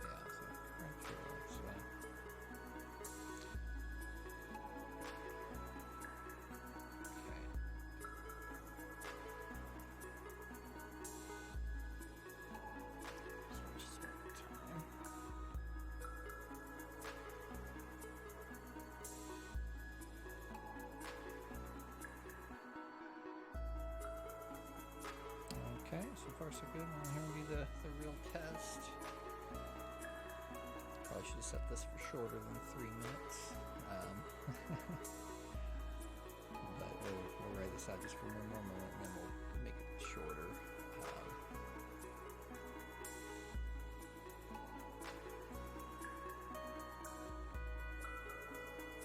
Speaker 1: yeah, it's like right here, so. Okay. So just about time. Okay, so far so good. Well, here will be the real test. Probably should have set this for shorter than 3 minutes. But we'll write this out just for one more moment, and then we'll make it shorter.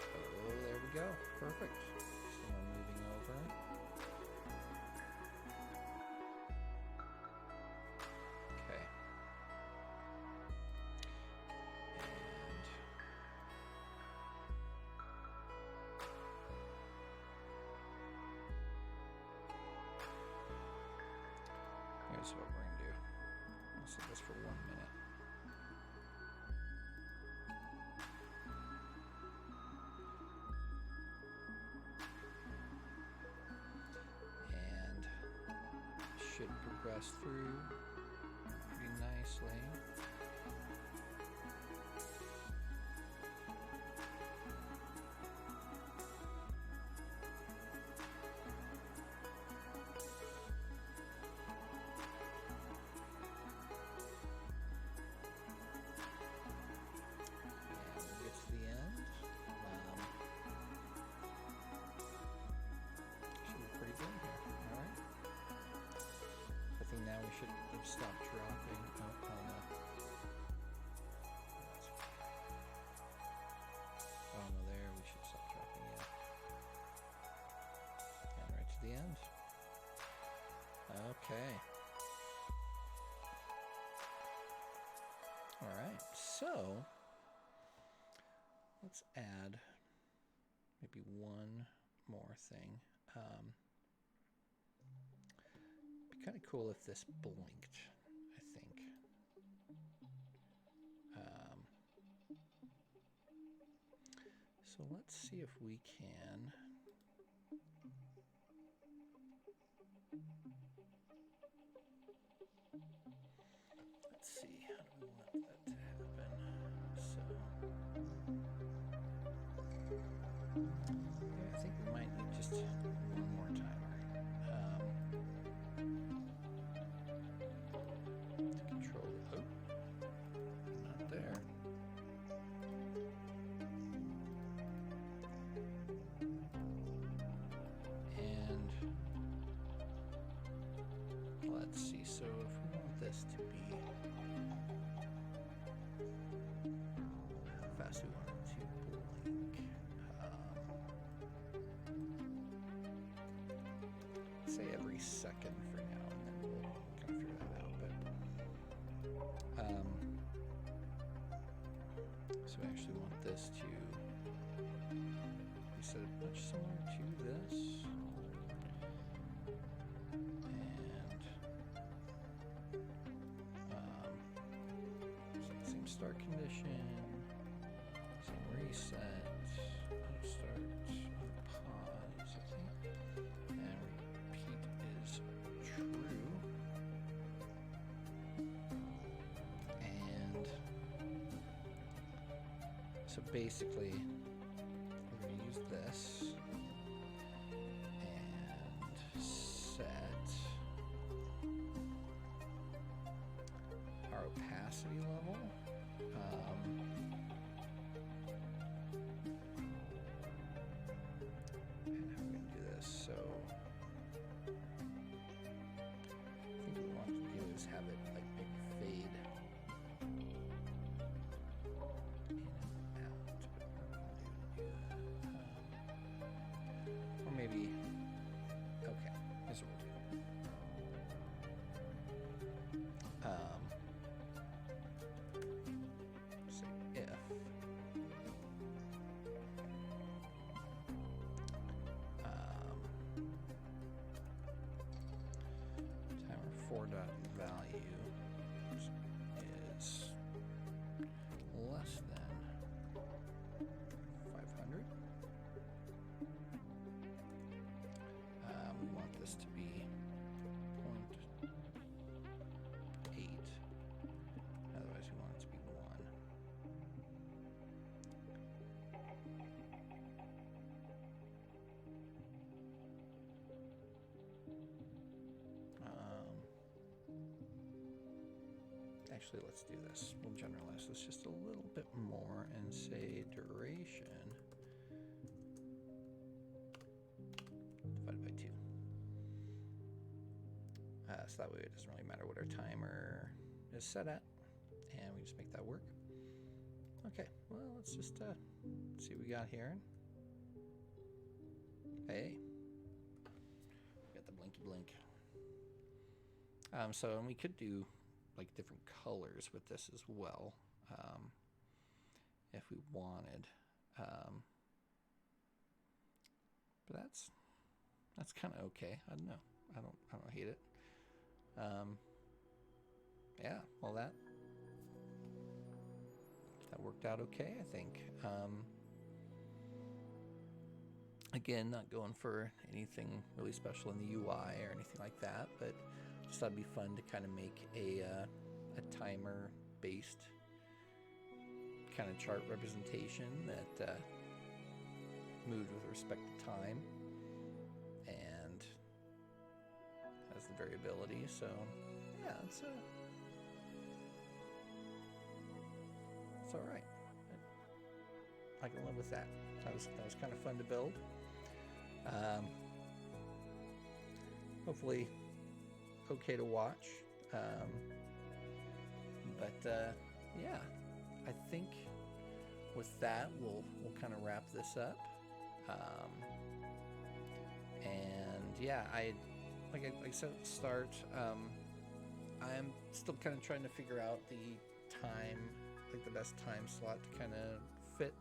Speaker 1: Oh, there we go. Perfect. So we're moving over. Okay. Here's what we're going to do. I'll set this for 1 minute. And should progress through pretty nicely. Now we should have stopped dropping. Oh no. Oh no, there we should stop dropping, yeah. And right to the end. Okay. Alright, so let's add maybe one more thing. Kind of cool if this blinked, I think. So let's see if we can. Let's see, how do we want that to happen? So, yeah, I think we might need just one more timer. Let's see, so if we want this to be how fast we want it to blink, say every second for now, and then we'll kind of figure that out. But so we actually want this to be said, much similar to this. And same start condition, same reset, start, pause, I think, and repeat is true. And so basically, we're going to use this and set our opacity level. And how we're going to do this. So I think what we want to do is have it like maybe fade in and out. Or maybe, okay, here's what we'll do. Say if timer 4.value is less than 500. We want this to be 0.8. Otherwise, we want it to be 1. Actually, let's do this. We'll generalize this just a little bit more and say duration divided by 2. So that way it doesn't really matter what our timer is set at, and we just make that work. Okay, well, let's just see what we got here. Hey, we got the blinky blink. So, and we could do like different colors with this as well, if we wanted. But that's kind of okay. I don't know. I don't hate it. Yeah. Well, that worked out okay, I think. Again, not going for anything really special in the UI or anything like that, but just thought it'd be fun to kind of make a timer-based kind of chart representation that moved with respect to time and has the variability. So yeah, it's all right. I can live with that. That was kind of fun to build. Hopefully okay to watch. Yeah, I think with that we'll kind of wrap this up. And yeah, like I said at the start, I'm still kind of trying to figure out the time, like the best time slot to kind of fit.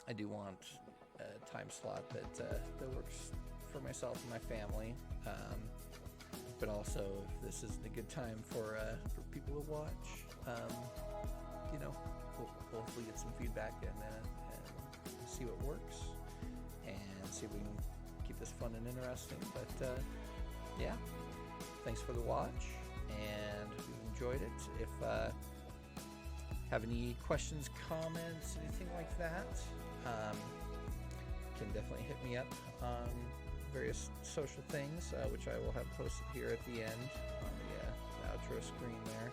Speaker 1: I do want a time slot that works for myself and my family, but also if this isn't a good time for people to watch, you know, we'll hopefully get some feedback and see what works and see if we can keep this fun and interesting. But yeah, thanks for the watch, and if you enjoyed it, if have any questions, comments, anything like that, can definitely hit me up on various social things, which I will have posted here at the end on the outro screen there.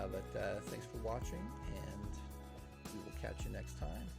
Speaker 1: But thanks for watching, and we will catch you next time.